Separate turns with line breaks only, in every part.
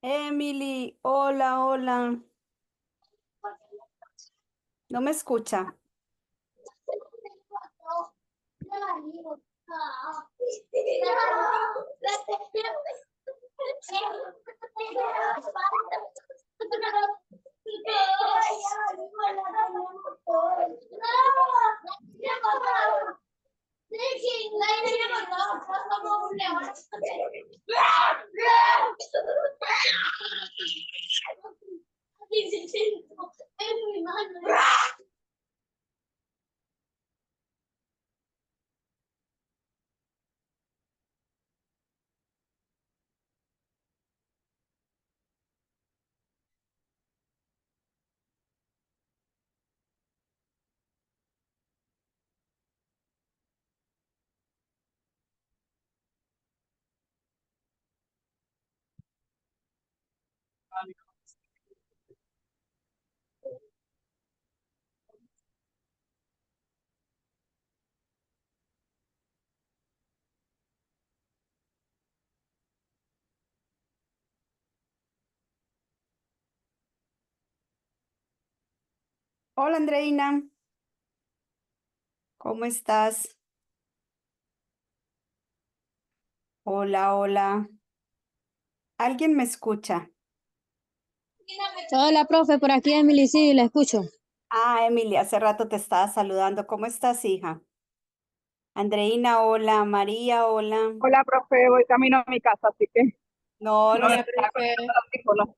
Emily, hola, hola. ¿No me escucha? Hola, Andreina. ¿Cómo estás? Hola, hola. ¿Alguien me escucha?
Hola, profe, por aquí Emily, sí, la escucho.
Ah, Emily, hace rato te estaba saludando. ¿Cómo estás, hija? Andreina, hola. María, hola.
Hola, profe, voy camino a mi casa, así que
No, no
no
se
me estaba
preocupe.
conectando los audífonos.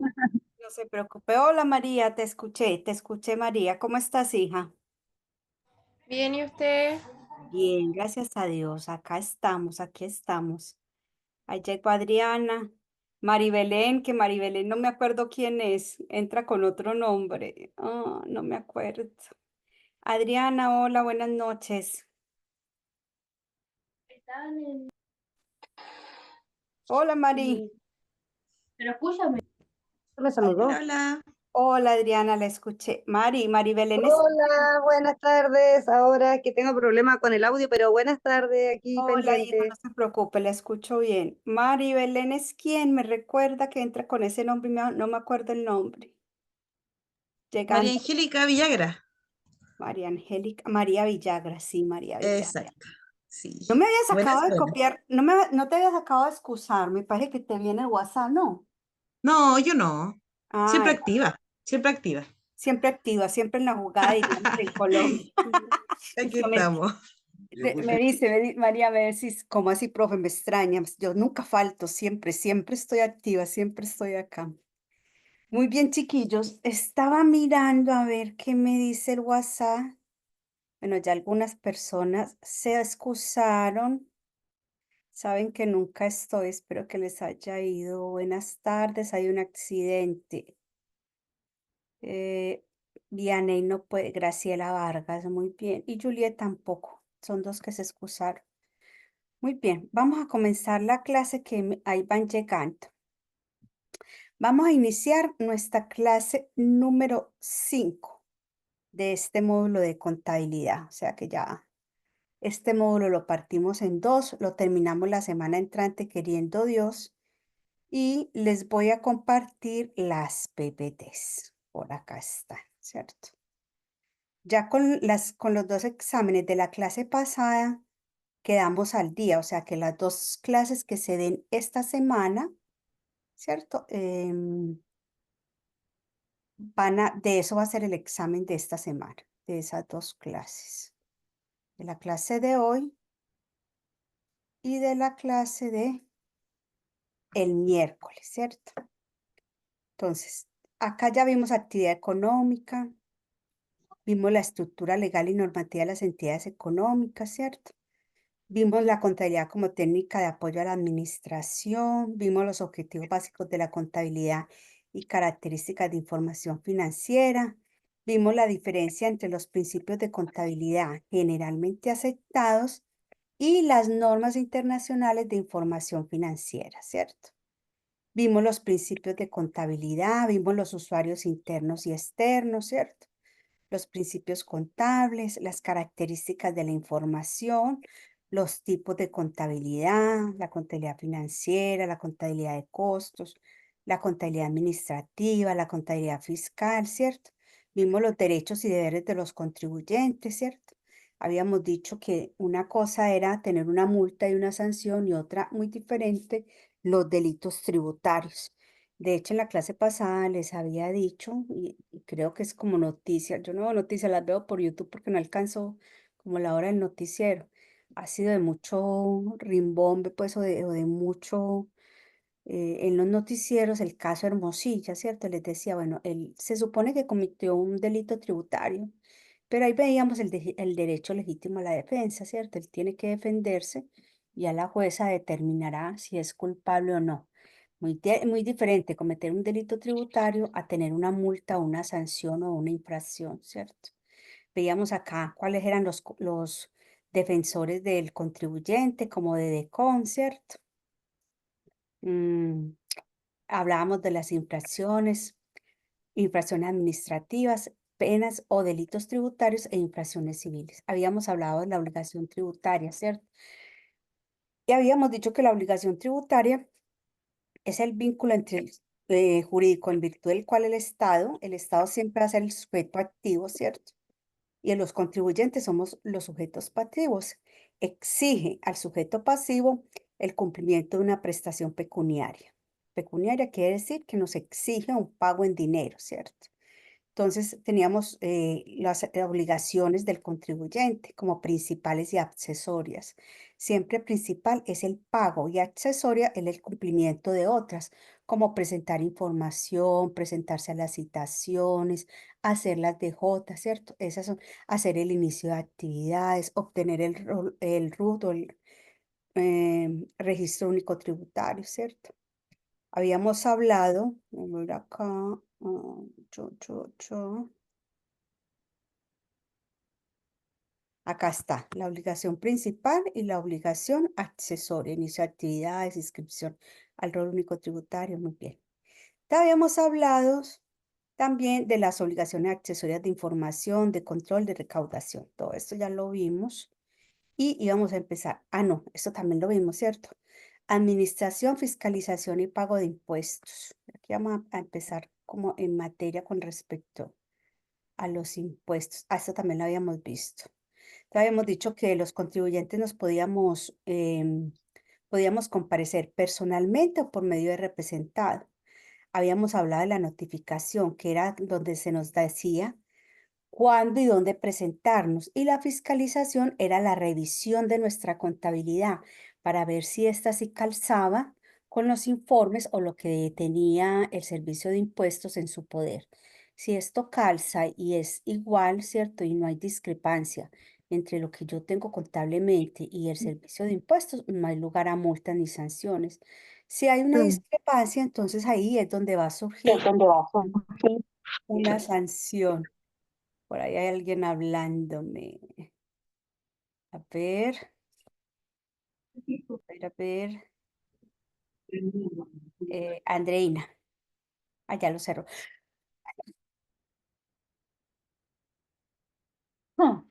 No se preocupe. Hola, María, te escuché, María. ¿Cómo estás, hija?
Bien, ¿y usted?
Bien, gracias a Dios. Acá estamos, aquí estamos. Ahí llegó Adriana. Maribelén, que Maribelén no me acuerdo quién es, entra con otro nombre. Ah, no me acuerdo. Adriana, hola, buenas noches. Hola, Mari.
Pero escúchame. Me saludó.
Hola, hola.
Hola, Adriana, la escuché. Maribelén es.
Hola, buenas tardes. Ahora que tengo problema con el audio, pero buenas tardes, aquí
Hola, hija, no
pendiente.
se preocupe, la escucho bien. Maribelén es quien me recuerda que entra con ese nombre, y no me acuerdo el nombre.
María
Llegando,
Angélica Villagra.
María Angélica, María Villagra, sí, María Villagra.
Exacto, sí.
No me habías
Buenas,
acabado de
buenas.
copiar, no te habías acabado de excusar, me parece que te viene el WhatsApp, ¿no?
No, yo no.
Ah,
Siempre activa, siempre activa.
siempre activa, siempre en la jugada, diríamos en Colombia. Es
Aquí
que
estamos.
María, me decís, ¿cómo así, profe? Me extrañas. Yo nunca falto, siempre estoy activa, siempre estoy acá. Muy bien, chiquillos, estaba mirando a ver qué me dice el WhatsApp. Bueno, ya algunas personas se excusaron. Saben que nunca estoy, espero que les haya ido. Buenas tardes, hay un accidente. Eh, Vianey no puede, Graciela Vargas, muy bien. Y Juliet tampoco, son dos que se excusaron. Muy bien, vamos a comenzar la clase ahí van llegando. Vamos a iniciar nuestra clase número 5 de este módulo de contabilidad. O sea que ya este módulo lo partimos en dos, lo terminamos la semana entrante queriendo Dios y les voy a compartir las PPTs. Por acá están, ¿cierto? Ya con los dos exámenes de la clase pasada quedamos al día, o sea que las dos clases que se den esta semana, ¿cierto? De eso va a ser el examen de esta semana, de esas dos clases, de la clase de hoy y de la clase de el miércoles, ¿cierto? Entonces, acá ya vimos actividad económica, vimos la estructura legal y normativa de las entidades económicas, ¿cierto? Vimos la contabilidad como técnica de apoyo a la administración, vimos los objetivos básicos de la contabilidad y características de información financiera, vimos la diferencia entre los principios de contabilidad generalmente aceptados y las normas internacionales de información financiera, ¿cierto? Vimos los principios de contabilidad, vimos los usuarios internos y externos, ¿cierto? Los principios contables, las características de la información, los tipos de contabilidad, la contabilidad financiera, la contabilidad de costos, la contabilidad administrativa, la contabilidad fiscal, ¿cierto? Vimos los derechos y deberes de los contribuyentes, ¿cierto? Habíamos dicho que una cosa era tener una multa y una sanción y otra muy diferente, los delitos tributarios. De hecho, en la clase pasada les había dicho, y creo que es como noticia, yo no veo noticias, las veo por YouTube porque no alcanzo como la hora del noticiero. Ha sido de mucho rimbombe, pues, o de mucho en los noticieros, el caso Hermosilla, ¿cierto? Les decía, bueno, él se supone que cometió un delito tributario, pero ahí veíamos el derecho legítimo a la defensa, ¿cierto? Él tiene que defenderse y a la jueza determinará si es culpable o no. Muy diferente cometer un delito tributario a tener una multa, una sanción o una infracción, ¿cierto? Veíamos acá cuáles eran los defensores del contribuyente, como de DECON, ¿cierto? Mm, hablábamos de las infracciones administrativas, penas o delitos tributarios e infracciones civiles. Habíamos hablado de la obligación tributaria, ¿cierto? Y habíamos dicho que la obligación tributaria es el vínculo entre el jurídico en virtud del cual el Estado siempre va a ser el sujeto activo, ¿cierto? Y los contribuyentes somos los sujetos pasivos. Exige al sujeto pasivo el cumplimiento de una prestación pecuniaria. Pecuniaria quiere decir que nos exige un pago en dinero, ¿cierto? Entonces teníamos las obligaciones del contribuyente como principales y accesorias. Siempre principal es el pago y accesoria es el cumplimiento de otras, como presentar información, presentarse a las citaciones, hacer las DJ, ¿cierto? Esas son hacer el inicio de actividades, obtener el RUT o el registro único tributario, ¿cierto? Habíamos hablado, voy a ver acá, yo. Acá está, la obligación principal y la obligación accesoria, inicio de actividades, inscripción al rol único tributario, muy bien. Ya habíamos hablado también de las obligaciones accesorias de información, de control, de recaudación. Todo esto ya lo vimos y íbamos a empezar. Ah, no, esto también lo vimos, ¿cierto? Administración, fiscalización y pago de impuestos. Aquí vamos a empezar como en materia con respecto a los impuestos. Ah, esto también lo habíamos visto. Ya habíamos dicho que los contribuyentes nos podíamos comparecer personalmente o por medio de representado. Habíamos hablado de la notificación, que era donde se nos decía cuándo y dónde presentarnos. Y la fiscalización era la revisión de nuestra contabilidad para ver si ésta sí calzaba con los informes o lo que tenía el servicio de impuestos en su poder. Si esto calza y es igual, ¿cierto? Y no hay discrepancia entre lo que yo tengo contablemente y el servicio de impuestos, no hay lugar a multas ni sanciones. Si hay una discrepancia, entonces ahí es donde va a surgir una sanción. Por ahí hay alguien hablándome. A ver, a ver. Andreina. Ah, ya lo cerró.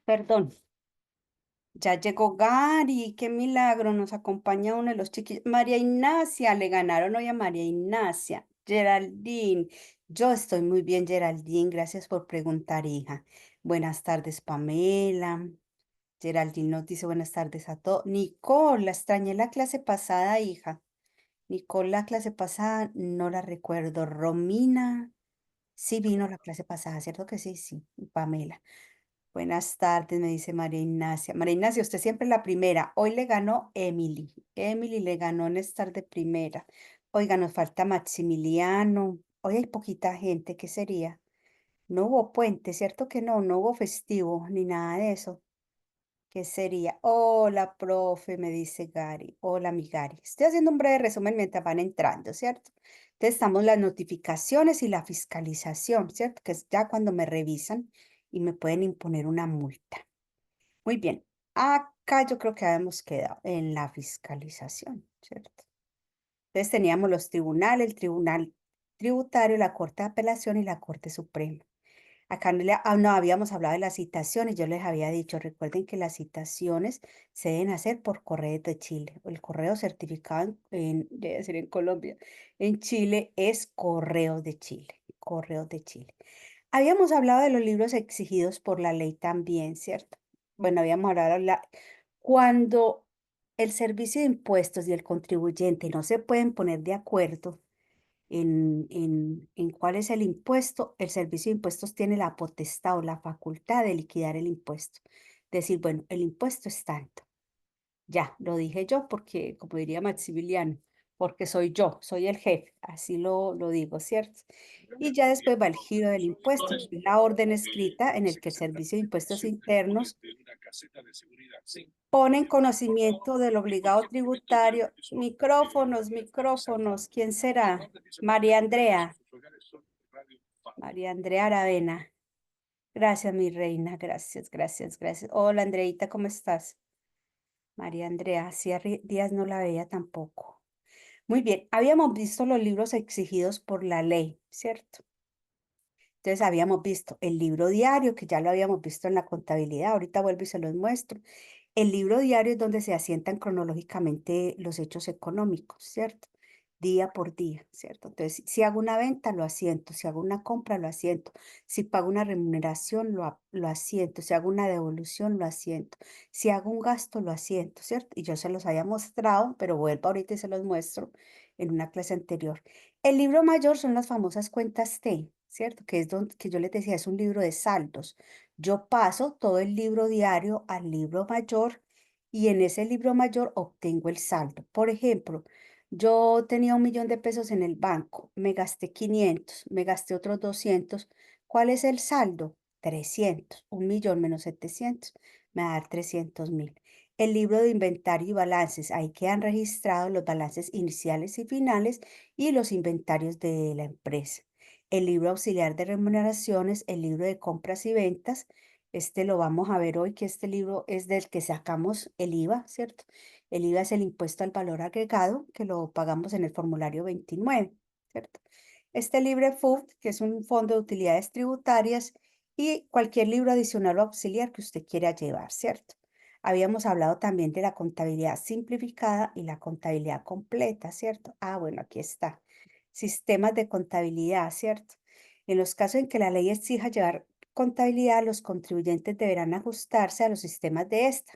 Perdón. Ya llegó Gary. Qué milagro. Nos acompaña uno de los chiquillos. María Ignacia. Le ganaron hoy a María Ignacia. Geraldine. Yo estoy muy bien, Geraldine. Gracias por preguntar, hija. Buenas tardes, Pamela. Geraldine nos dice buenas tardes a todos. Nicole, la extrañé la clase pasada, hija. Nicole, la clase pasada, no la recuerdo. Romina, sí vino la clase pasada, ¿cierto que sí? Sí. Y Pamela. Buenas tardes, me dice María Ignacia. María Ignacia, usted siempre la primera. Hoy le ganó Emily. Emily le ganó en estar de primera. Oiga, nos falta Maximiliano. Hoy hay poquita gente, ¿qué sería? No hubo puente, ¿cierto que no? No hubo festivo ni nada de eso. ¿Qué sería? Hola, profe, me dice Gary. Hola, mi Gary. Estoy haciendo un breve resumen mientras van entrando, ¿cierto? Entonces estamos las notificaciones y la fiscalización, ¿cierto? Que es ya cuando me revisan y me pueden imponer una multa. Muy bien. Acá yo creo que habíamos quedado en la fiscalización, ¿cierto? Entonces teníamos los tribunales, el Tribunal Tributario, la Corte de Apelación y la Corte Suprema. Acá no habíamos hablado de las citaciones, yo les había dicho, recuerden que las citaciones se deben hacer por correo de Chile. El correo certificado debe ser en Colombia. En Chile es correo de Chile, correo de Chile. Habíamos hablado de los libros exigidos por la ley también, ¿cierto? Bueno, habíamos hablado cuando el servicio de impuestos y el contribuyente no se pueden poner de acuerdo en cuál es el impuesto, el servicio de impuestos tiene la potestad o la facultad de liquidar el impuesto. Decir, bueno, el impuesto es tanto. Ya, lo dije yo porque, como diría Maximiliano, porque soy yo, soy el jefe, así lo digo, ¿cierto? Y ya después va el giro del impuesto, que es la orden escrita en el que el Servicio de Impuestos Internos pone en conocimiento del obligado tributario. Micrófonos, micrófonos, ¿quién será? María Andrea. María Andrea Aravena. Gracias, mi reina, gracias, gracias, gracias. Hola, Andreita, ¿cómo estás? María Andrea, hacía días no la veía tampoco. Muy bien, habíamos visto los libros exigidos por la ley, ¿cierto? Entonces habíamos visto el libro diario, que ya lo habíamos visto en la contabilidad, ahorita vuelvo y se los muestro. El libro diario es donde se asientan cronológicamente los hechos económicos, ¿cierto? Día por día, ¿cierto? Entonces, si hago una venta, lo asiento, si hago una compra, lo asiento, si pago una remuneración, lo asiento, si hago una devolución, lo asiento, si hago un gasto, lo asiento, ¿cierto? Y yo se los había mostrado, pero vuelvo ahorita y se los muestro en una clase anterior. El libro mayor son las famosas cuentas T, ¿cierto? Que es donde, que yo les decía, es un libro de saldos. Yo paso todo el libro diario al libro mayor y en ese libro mayor obtengo el saldo. Por ejemplo, yo tenía 1.000.000 de pesos en el banco, me gasté 500, me gasté otros 200. ¿Cuál es el saldo? 300. 1.000.000 menos 700 me va a dar 300.000. El libro de inventario y balances, ahí quedan registrados los balances iniciales y finales y los inventarios de la empresa. El libro auxiliar de remuneraciones, el libro de compras y ventas, este lo vamos a ver hoy, que este libro es del que sacamos el IVA, ¿cierto? El IVA es el impuesto al valor agregado, que lo pagamos en el formulario 29, ¿cierto? Este libre FUT, que es un fondo de utilidades tributarias, y cualquier libro adicional o auxiliar que usted quiera llevar, ¿cierto? Habíamos hablado también de la contabilidad simplificada y la contabilidad completa, ¿cierto? Ah, bueno, aquí está. Sistemas de contabilidad, ¿cierto? En los casos en que la ley exija llevar contabilidad, los contribuyentes deberán ajustarse a los sistemas de esta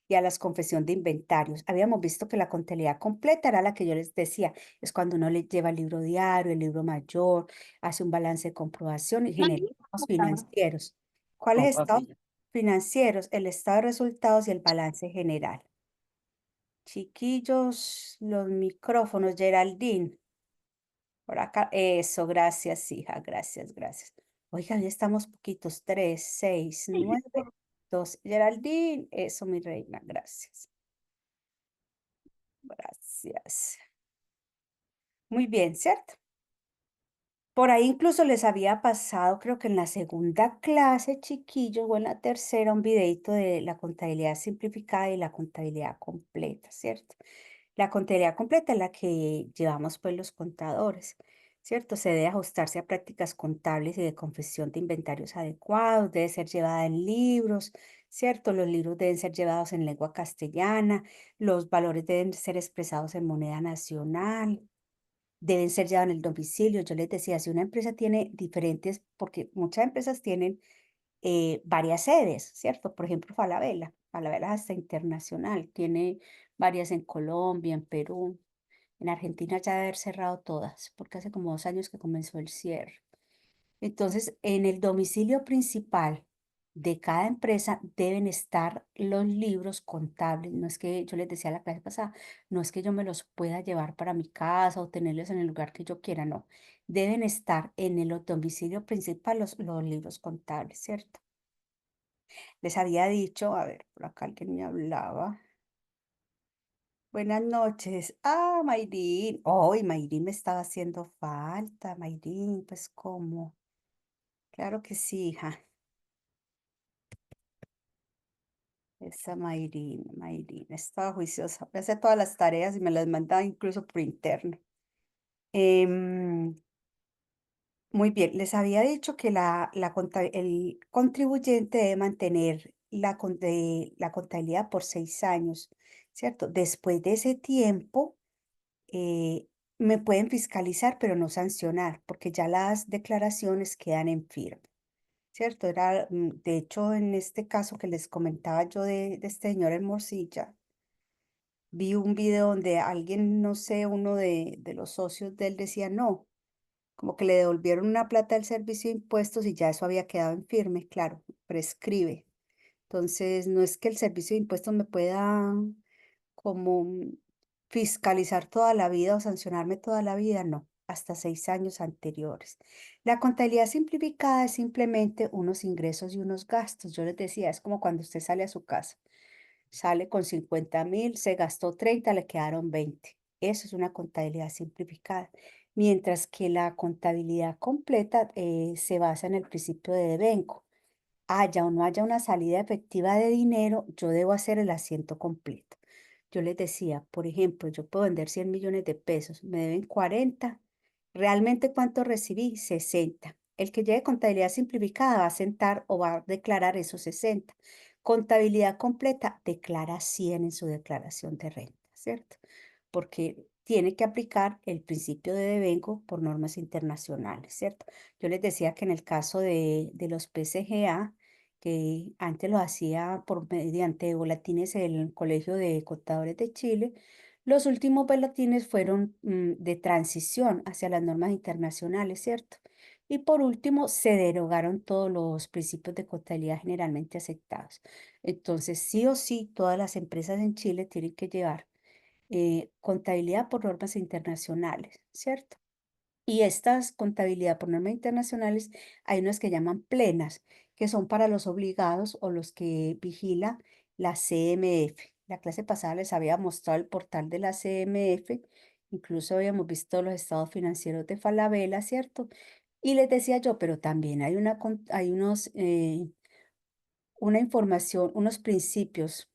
y a las confesión de inventarios. Habíamos visto que la contabilidad completa era la que yo les decía, es cuando uno le lleva el libro diario, el libro mayor, hace un balance de comprobación y genera estados financieros. ¿Cuáles estados financieros? El estado de resultados y el balance general. Chiquillos, los micrófonos, Geraldine. Por acá, eso, gracias, hija, gracias, gracias. Oiga, ya estamos poquitos, 3, 6, 9, 2. Geraldine, eso, mi reina, gracias. Gracias. Muy bien, ¿cierto? Por ahí incluso les había pasado, creo que en la segunda clase, chiquillos, o en la tercera, un videito de la contabilidad simplificada y la contabilidad completa, ¿cierto? La contabilidad completa es la que llevamos pues los contadores, ¿cierto? Se debe ajustarse a prácticas contables y de confesión de inventarios adecuados, debe ser llevada en libros, ¿cierto? Los libros deben ser llevados en lengua castellana, los valores deben ser expresados en moneda nacional, deben ser llevados en el domicilio. Yo les decía, si una empresa tiene diferentes, porque muchas empresas tienen varias sedes, ¿cierto? Por ejemplo, Falabella. Falabella es hasta internacional, tiene varias en Colombia, en Perú. En Argentina ya debe haber cerrado todas, porque hace como 2 años que comenzó el cierre. Entonces, en el domicilio principal de cada empresa deben estar los libros contables. No es que yo les decía la clase pasada, no es que yo me los pueda llevar para mi casa o tenerlos en el lugar que yo quiera, no. Deben estar en el domicilio principal los libros contables, ¿cierto? Les había dicho, a ver, por acá alguien me hablaba. Buenas noches. Ah, Mayrín. Hoy Mayrín me estaba haciendo falta, Mayrín, pues ¿cómo? Claro que sí, hija. Esa Mayrín, Mayrín, estaba juiciosa. Me hace todas las tareas y me las manda incluso por interno. Em, Muy bien, les había dicho que el contribuyente debe mantener la contabilidad por 6 años, ¿cierto? Después de ese tiempo, eh, me pueden fiscalizar, pero no sancionar, porque ya las declaraciones quedan en firme, ¿cierto? De hecho, en este caso que les comentaba yo de este señor en Morcilla, vi un video donde alguien, no sé, uno de los socios de él decía, no, como que le devolvieron una plata del servicio de impuestos y ya eso había quedado en firme, claro, prescribe. Entonces, no es que el servicio de impuestos me pueda como fiscalizar toda la vida o sancionarme toda la vida, no, hasta 6 años anteriores. La contabilidad simplificada es simplemente unos ingresos y unos gastos. Yo les decía, es como cuando usted sale a su casa, sale con 50.000, se gastó 30, le quedaron 20. Eso es una contabilidad simplificada. Mientras que la contabilidad completa se basa en el principio de devengo. Haya o no haya una salida efectiva de dinero, yo debo hacer el asiento completo. Yo les decía, por ejemplo, yo puedo vender 100 millones de pesos, me deben 40. ¿Realmente cuánto recibí? 60. El que lleve contabilidad simplificada va a sentar o va a declarar esos 60. Contabilidad completa declara 100 en su declaración de renta, ¿cierto? Porque tiene que aplicar el principio de devengo por normas internacionales, ¿cierto? Yo les decía que en el caso de los PCGA, que antes lo hacía mediante boletines el Colegio de Contadores de Chile, los últimos boletines fueron de transición hacia las normas internacionales, ¿cierto? Y por último, se derogaron todos los principios de contabilidad generalmente aceptados. Entonces, sí o sí, todas las empresas en Chile tienen que llevar contabilidad por normas internacionales, ¿cierto? Y estas contabilidad por normas internacionales, hay unas que llaman plenas, que son para los obligados o los que vigila la CMF. La clase pasada les había mostrado el portal de la CMF, incluso habíamos visto los estados financieros de Falabella, ¿cierto? Y les decía yo, pero también hay una información, unos principios,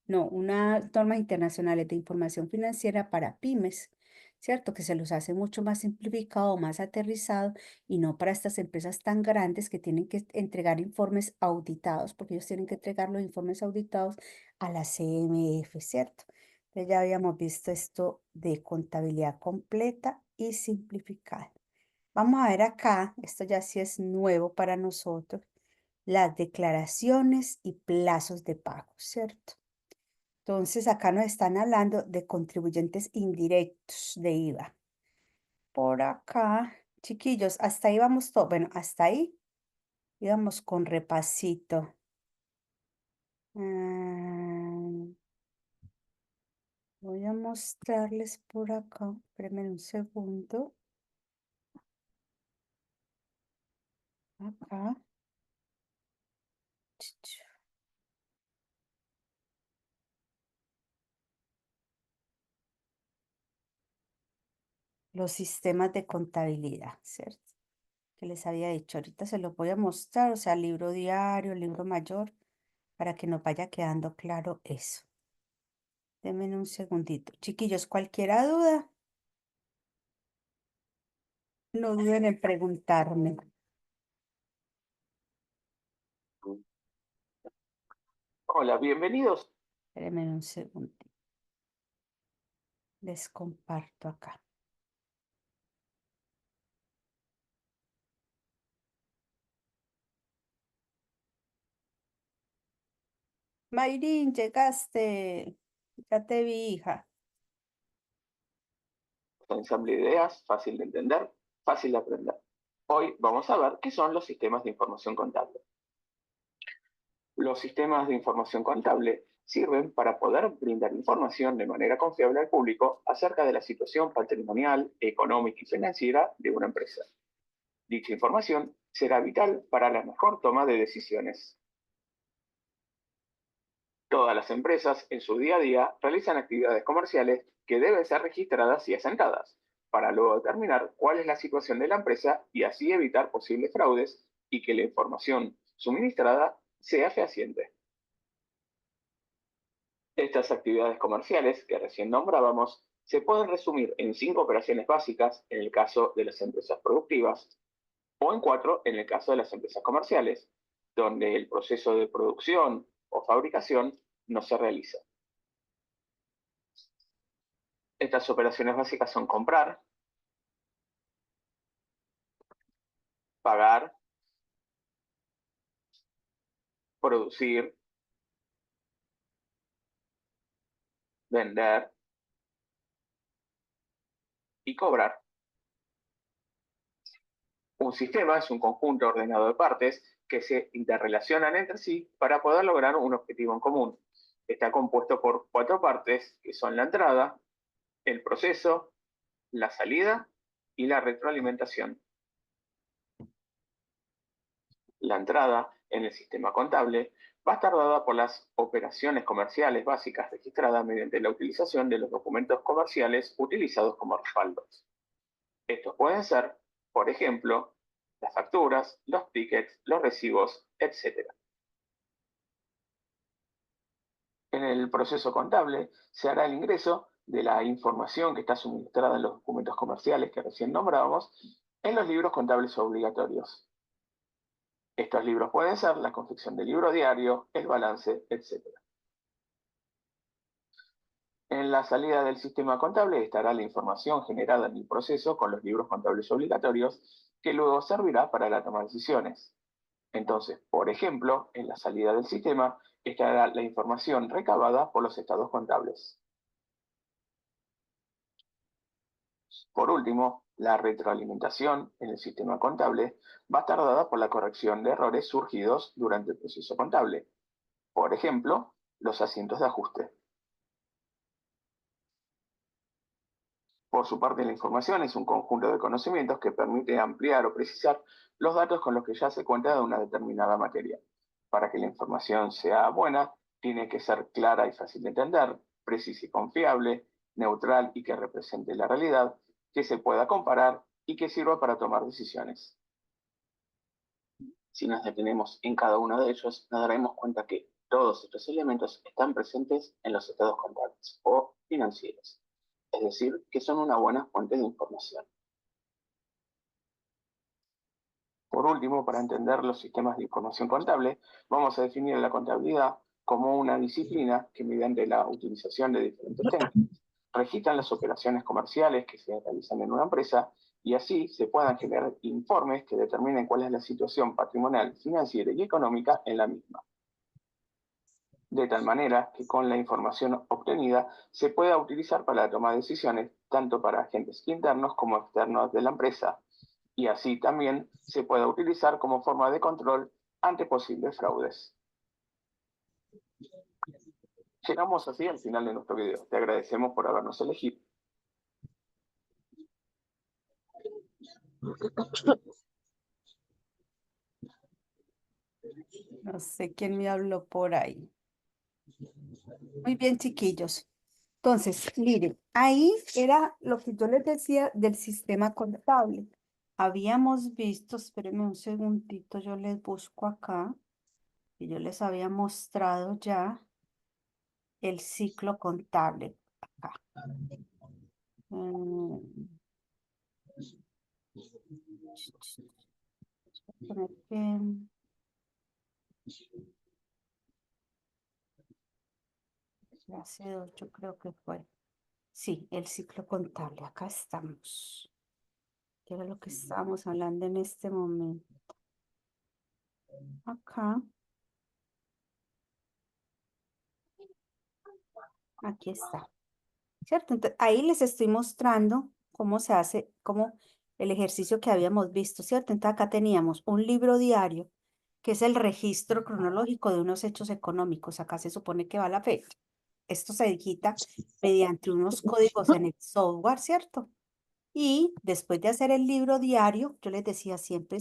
no, unas normas internacionales de información financiera para pymes, ¿cierto? Que se los hace mucho más simplificado, más aterrizado y no para estas empresas tan grandes que tienen que entregar informes auditados, porque ellos tienen que entregar los informes auditados a la CMF, ¿cierto? Entonces ya habíamos visto esto de contabilidad completa y simplificada. Vamos a ver acá, esto ya sí es nuevo para nosotros, las declaraciones y plazos de pago, ¿cierto? Entonces, acá nos están hablando de contribuyentes indirectos de IVA. Por acá, chiquillos, hasta ahí vamos todo. Bueno, hasta ahí íbamos con repasito. Ah, voy a mostrarles por acá. Espérenme un segundo. Acá. Los sistemas de contabilidad, ¿cierto? Que les había dicho. Ahorita se los voy a mostrar, o sea, libro diario, libro mayor, para que nos vaya quedando claro eso. Denme un segundito. Chiquillos, cualquier duda, no duden en preguntarme.
Hola, bienvenidos.
Espérenme un segundito. Les comparto acá. Mayrin, llegaste. Ya te vi, hija.
Ensamble de ideas, fácil de entender, fácil de aprender. Hoy vamos a ver qué son los sistemas de información contable. Los sistemas de información contable sirven para poder brindar información de manera confiable al público acerca de la situación patrimonial, económica y financiera de una empresa. Dicha información será vital para la mejor toma de decisiones. Todas las empresas en su día a día realizan actividades comerciales que deben ser registradas y asentadas, para luego determinar cuál es la situación de la empresa y así evitar posibles fraudes y que la información suministrada sea fehaciente. Estas actividades comerciales que recién nombrábamos se pueden resumir en 5 operaciones básicas en el caso de las empresas productivas, o en 4 en el caso de las empresas comerciales, donde el proceso de producción o fabricación no se realiza. Estas operaciones básicas son comprar, pagar, producir, vender y cobrar. Un sistema es un conjunto ordenado de partes que se interrelacionan entre sí para poder lograr un objetivo en común. Está compuesto por 4 partes, que son la entrada, el proceso, la salida y la retroalimentación. La entrada en el sistema contable va a estar dada por las operaciones comerciales básicas registradas mediante la utilización de los documentos comerciales utilizados como respaldos. Estos pueden ser, por ejemplo, las facturas, los tickets, los recibos, etc. En el proceso contable se hará el ingreso de la información que está suministrada en los documentos comerciales que recién nombrábamos en los libros contables obligatorios. Estos libros pueden ser la confección del libro diario, el balance, etc. En la salida del sistema contable estará la información generada en el proceso con los libros contables obligatorios que luego servirá para la toma de decisiones. Entonces, por ejemplo, en la salida del sistema estará la información recabada por los estados contables. Por último, la retroalimentación en el sistema contable va a estar dada por la corrección de errores surgidos durante el proceso contable. Por ejemplo, los asientos de ajuste. Por su parte, la información es un conjunto de conocimientos que permite ampliar o precisar los datos con los que ya se cuenta de una determinada materia. Para que la información sea buena, tiene que ser clara y fácil de entender, precisa y confiable, neutral y que represente la realidad, que se pueda comparar y que sirva para tomar decisiones. Si nos detenemos en cada uno de ellos, nos daremos cuenta que todos estos elementos están presentes en los estados contables o financieros, es decir, que son una buena fuente de información. Por último, para entender los sistemas de información contable, vamos a definir la contabilidad como una disciplina que mediante la utilización de diferentes técnicas registran las operaciones comerciales que se realizan en una empresa y así se puedan generar informes que determinen cuál es la situación patrimonial, financiera y económica en la misma. De tal manera que con la información obtenida se pueda utilizar para la toma de decisiones tanto para agentes internos como externos de la empresa, y así también se pueda utilizar como forma de control ante posibles fraudes. Llegamos así al final de nuestro video. Te agradecemos por habernos elegido.
No sé quién me habló por ahí. Muy bien, chiquillos. Entonces, miren, ahí era lo que yo les decía del sistema contable. Habíamos visto, espérenme un segundito, yo les busco acá, y yo les había mostrado ya el ciclo contable acá. Poner clase 2, yo creo que fue. Sí, el ciclo contable, acá estamos. ¿Qué era lo que estábamos hablando en este momento? Acá. Aquí está. ¿Cierto? Entonces, ahí les estoy mostrando cómo se hace, cómo el ejercicio que habíamos visto, ¿cierto? Entonces acá teníamos un libro diario, que es el registro cronológico de unos hechos económicos. Acá se supone que va la fecha. Esto se digita mediante unos códigos en el software, ¿cierto? Y después de hacer el libro diario, yo les decía siempre,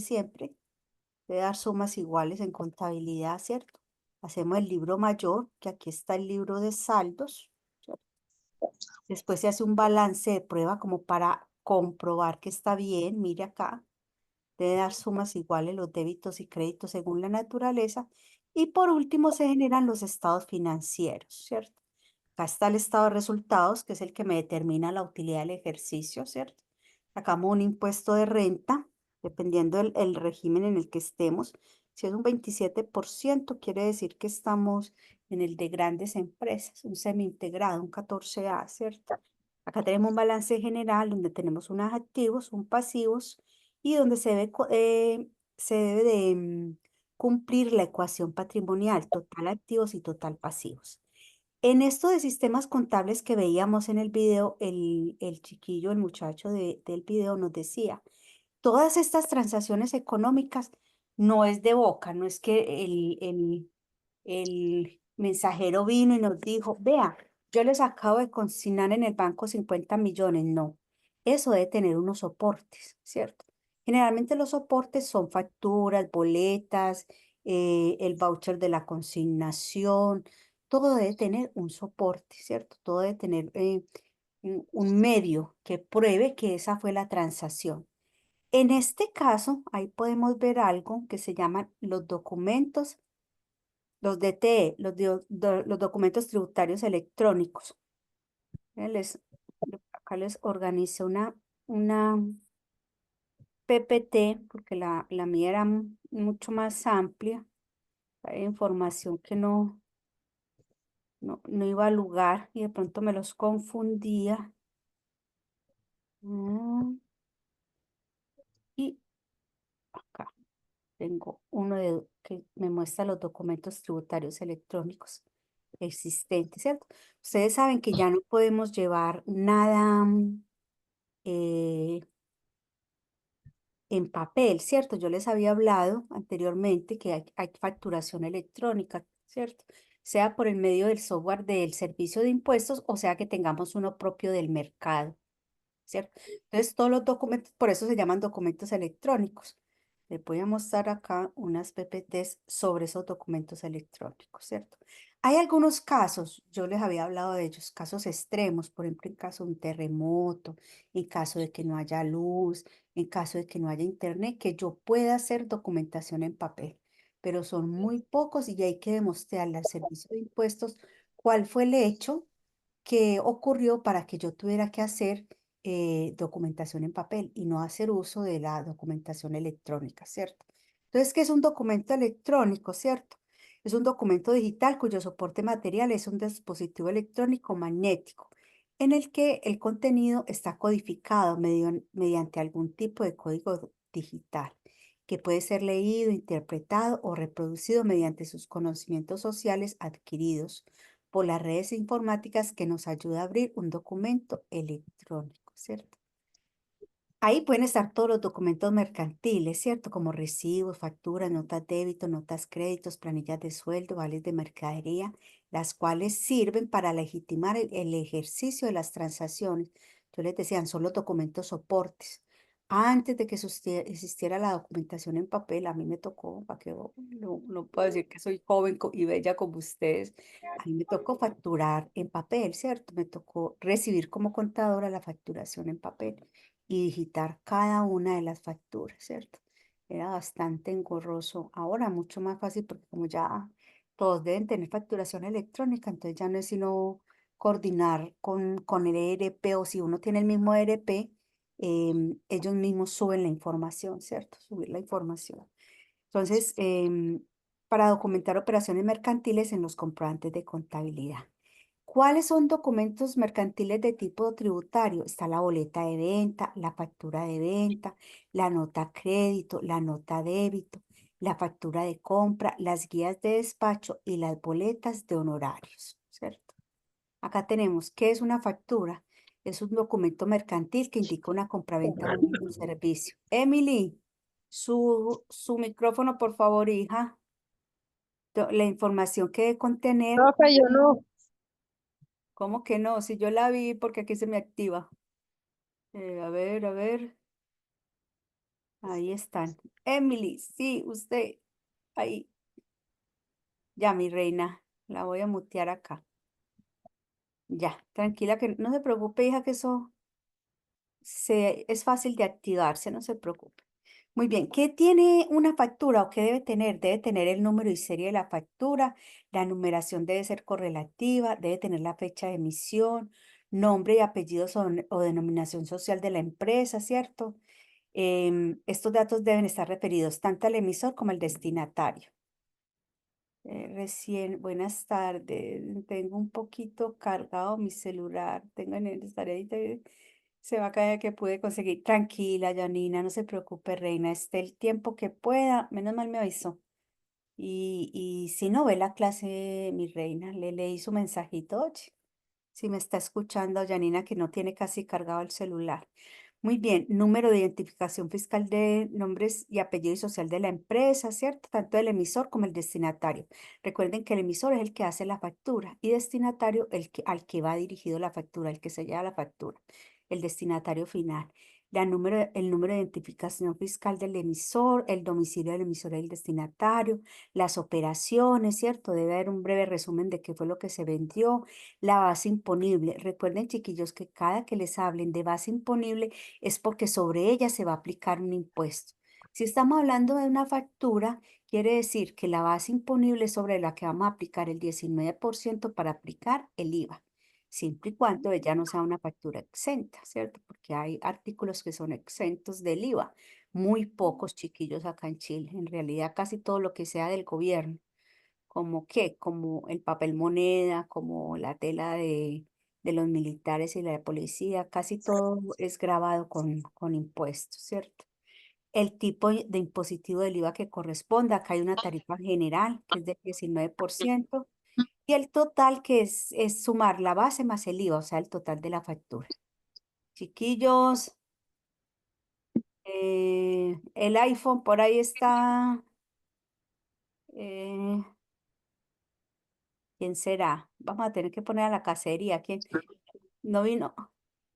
de dar sumas iguales en contabilidad, ¿cierto? Hacemos el libro mayor, que aquí está el libro de saldos, ¿cierto? Después se hace un balance de prueba como para comprobar que está bien, mire acá, debe dar sumas iguales los débitos y créditos según la naturaleza. Y por último se generan los estados financieros, ¿cierto? Acá está el estado de resultados, que es el que me determina la utilidad del ejercicio, ¿cierto? Sacamos un impuesto de renta, dependiendo el régimen en el que estemos. Si es un 27%, quiere decir que estamos en el de grandes empresas, un semi-integrado, un 14A, ¿cierto? Acá tenemos un balance general donde tenemos unos activos, un pasivos y donde se debe de cumplir la ecuación patrimonial, total activos y total pasivos. En esto de sistemas contables que veíamos en el video, el chiquillo, el muchacho del video nos decía, todas estas transacciones económicas no es de boca, no es que el mensajero vino y nos dijo, vea, yo les acabo de consignar en el banco 50 millones, no. Eso debe tener unos soportes, ¿cierto? Generalmente los soportes son facturas, boletas, el voucher de la consignación, todo debe tener un soporte, ¿cierto? Todo debe tener un medio que pruebe que esa fue la transacción. En este caso, ahí podemos ver algo que se llaman los documentos, los DTE, los documentos tributarios electrónicos. Acá les organicé una PPT, porque la mía era mucho más amplia. Hay información que no iba al lugar y de pronto me los confundía. Y acá tengo uno que me muestra los documentos tributarios electrónicos existentes, ¿cierto? Ustedes saben que ya no podemos llevar nada en papel, ¿cierto? Yo les había hablado anteriormente que hay facturación electrónica, ¿cierto? Sea por el medio del software del servicio de impuestos o sea que tengamos uno propio del mercado, ¿cierto? Entonces todos los documentos, por eso se llaman documentos electrónicos. Les voy a mostrar acá unas PPTs sobre esos documentos electrónicos, ¿cierto? Hay algunos casos, yo les había hablado de ellos, casos extremos, por ejemplo, en caso de un terremoto, en caso de que no haya luz, en caso de que no haya internet, que yo pueda hacer documentación en papel, pero son muy pocos y hay que demostrarle al servicio de impuestos cuál fue el hecho que ocurrió para que yo tuviera que hacer documentación en papel y no hacer uso de la documentación electrónica, ¿cierto? Entonces, ¿qué es un documento electrónico, cierto? Es un documento digital cuyo soporte material es un dispositivo electrónico magnético en el que el contenido está codificado mediante algún tipo de código digital que puede ser leído, interpretado o reproducido mediante sus conocimientos sociales adquiridos por las redes informáticas que nos ayuda a abrir un documento electrónico, ¿cierto? Ahí pueden estar todos los documentos mercantiles, ¿cierto? Como recibos, facturas, notas débito, notas créditos, planillas de sueldo, vales de mercadería, las cuales sirven para legitimar el ejercicio de las transacciones. Yo les decía, son los documentos soportes. Antes de que existiera la documentación en papel, a mí me tocó, para que no puedo decir que soy joven y bella como ustedes, a mí me tocó facturar en papel, ¿cierto? Me tocó recibir como contadora la facturación en papel y digitar cada una de las facturas, ¿cierto? Era bastante engorroso. Ahora mucho más fácil porque como ya todos deben tener facturación electrónica, entonces ya no es sino coordinar con el ERP o si uno tiene el mismo ERP, ellos mismos suben la información, ¿cierto? Subir la información. Entonces, para documentar operaciones mercantiles en los comprobantes de contabilidad. ¿Cuáles son documentos mercantiles de tipo tributario? Está la boleta de venta, la factura de venta, la nota crédito, la nota débito, la factura de compra, las guías de despacho y las boletas de honorarios, ¿cierto? Acá tenemos, ¿qué es una factura? Es un documento mercantil que indica una compraventa de un servicio. Emily, su micrófono, por favor, hija. La información que debe contener.
Profe, yo no.
¿Cómo que no? Si yo la vi, porque aquí se me activa. A ver. Ahí están. Emily, sí, usted. Ahí. Ya, mi reina. La voy a mutear acá. Ya, tranquila, que no se preocupe, hija, que eso es fácil de activarse, no se preocupe. Muy bien, ¿qué tiene una factura o qué debe tener? Debe tener el número y serie de la factura, la numeración debe ser correlativa, debe tener la fecha de emisión, nombre y apellidos o denominación social de la empresa, ¿cierto? Estos datos deben estar referidos tanto al emisor como al destinatario. Buenas tardes. Tengo un poquito cargado mi celular. Se va a caer que pude conseguir. Tranquila, Janina, no se preocupe, reina. El tiempo que pueda. Menos mal me avisó. Y si no ve la clase, mi reina, le leí su mensajito. Oye, si me está escuchando, Janina, que no tiene casi cargado el celular. Muy bien, número de identificación fiscal de nombres y apellido y social de la empresa, ¿cierto? Tanto el emisor como el destinatario. Recuerden que el emisor es el que hace la factura y destinatario al que va dirigido la factura, el que se lleva la factura, el destinatario final. El número de identificación fiscal del emisor, el domicilio del emisor y el destinatario, las operaciones, ¿cierto? Debe haber un breve resumen de qué fue lo que se vendió, la base imponible. Recuerden, chiquillos, que cada que les hablen de base imponible es porque sobre ella se va a aplicar un impuesto. Si estamos hablando de una factura, quiere decir que la base imponible sobre la que vamos a aplicar el 19% para aplicar el IVA, siempre y cuando ella no sea una factura exenta, ¿cierto? Porque hay artículos que son exentos del IVA, muy pocos, chiquillos, acá en Chile. En realidad, casi todo lo que sea del gobierno, como el papel moneda, como la tela de los militares y la de policía, casi todo es grabado con impuestos, ¿cierto? El tipo de impositivo del IVA que corresponda, acá hay una tarifa general que es del 19% y el total que es sumar la base más el IVA, o sea, el total de la factura. Chiquillos, el iPhone por ahí está. eh, ¿Quién será? Vamos a tener que poner a la cacería. ¿Quién? No vino.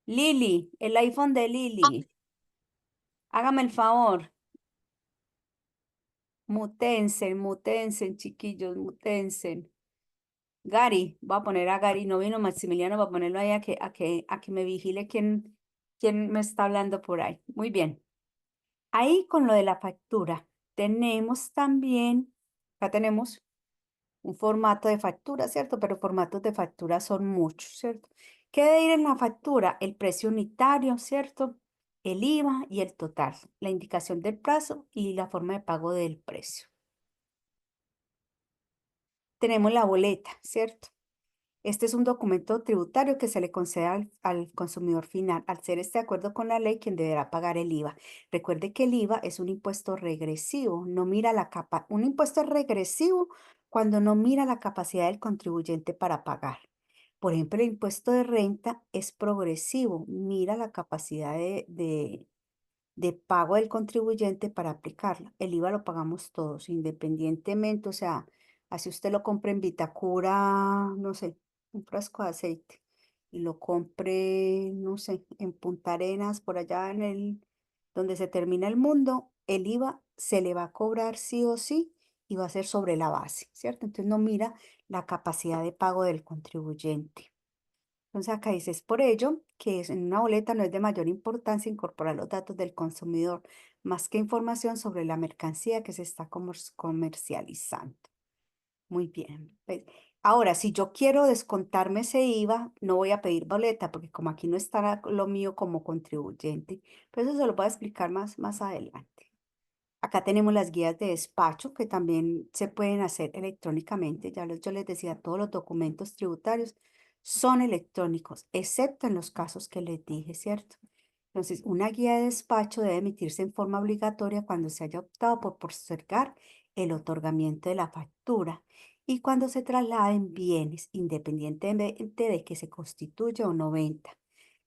Lili, el iPhone de Lili. Hágame el favor. Mutensen, chiquillos, mutensen. Gary, voy a poner a Gary, no vino Maximiliano, voy a ponerlo ahí a que me vigile quién me está hablando por ahí. Muy bien. Ahí con lo de la factura, tenemos también, acá tenemos un formato de factura, ¿cierto? Pero formatos de factura son muchos, ¿cierto? ¿Qué debe ir en la factura? El precio unitario, ¿cierto? El IVA y el total, la indicación del plazo y la forma de pago del precio. Tenemos la boleta, ¿cierto? Este es un documento tributario que se le concede al consumidor final. Al ser de acuerdo con la ley, quien deberá pagar el IVA. Recuerde que el IVA es un impuesto regresivo, no mira un impuesto es regresivo cuando no mira la capacidad del contribuyente para pagar. Por ejemplo, el impuesto de renta es progresivo, mira la capacidad de pago del contribuyente para aplicarla. El IVA lo pagamos todos, independientemente, o sea, así usted lo compre en Vitacura, no sé, un frasco de aceite, y lo compre, no sé, en Punta Arenas, por allá donde se termina el mundo, el IVA se le va a cobrar sí o sí y va a ser sobre la base, ¿cierto? Entonces no mira la capacidad de pago del contribuyente. Entonces acá dice, es por ello que en una boleta no es de mayor importancia incorporar los datos del consumidor, más que información sobre la mercancía que se está comercializando. Muy bien. Ahora, si yo quiero descontarme ese IVA, no voy a pedir boleta, porque como aquí no está lo mío como contribuyente, pero eso se lo voy a explicar más adelante. Acá tenemos las guías de despacho que también se pueden hacer electrónicamente. Yo les decía, todos los documentos tributarios son electrónicos, excepto en los casos que les dije, ¿cierto? Entonces, una guía de despacho debe emitirse en forma obligatoria cuando se haya optado por postergar el otorgamiento de la factura y cuando se trasladen bienes, independientemente de que se constituya o no venta,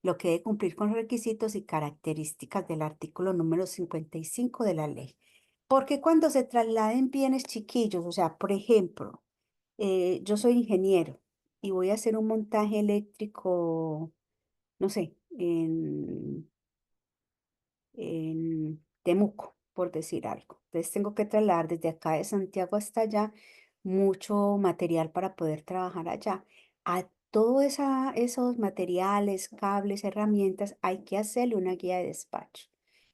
lo que debe cumplir con los requisitos y características del artículo número 55 de la ley. Porque cuando se trasladen bienes chiquillos, o sea, por ejemplo, yo soy ingeniero y voy a hacer un montaje eléctrico, no sé, en Temuco, por decir algo. Entonces tengo que trasladar desde acá de Santiago hasta allá mucho material para poder trabajar allá. A todos esos materiales, cables, herramientas, hay que hacerle una guía de despacho.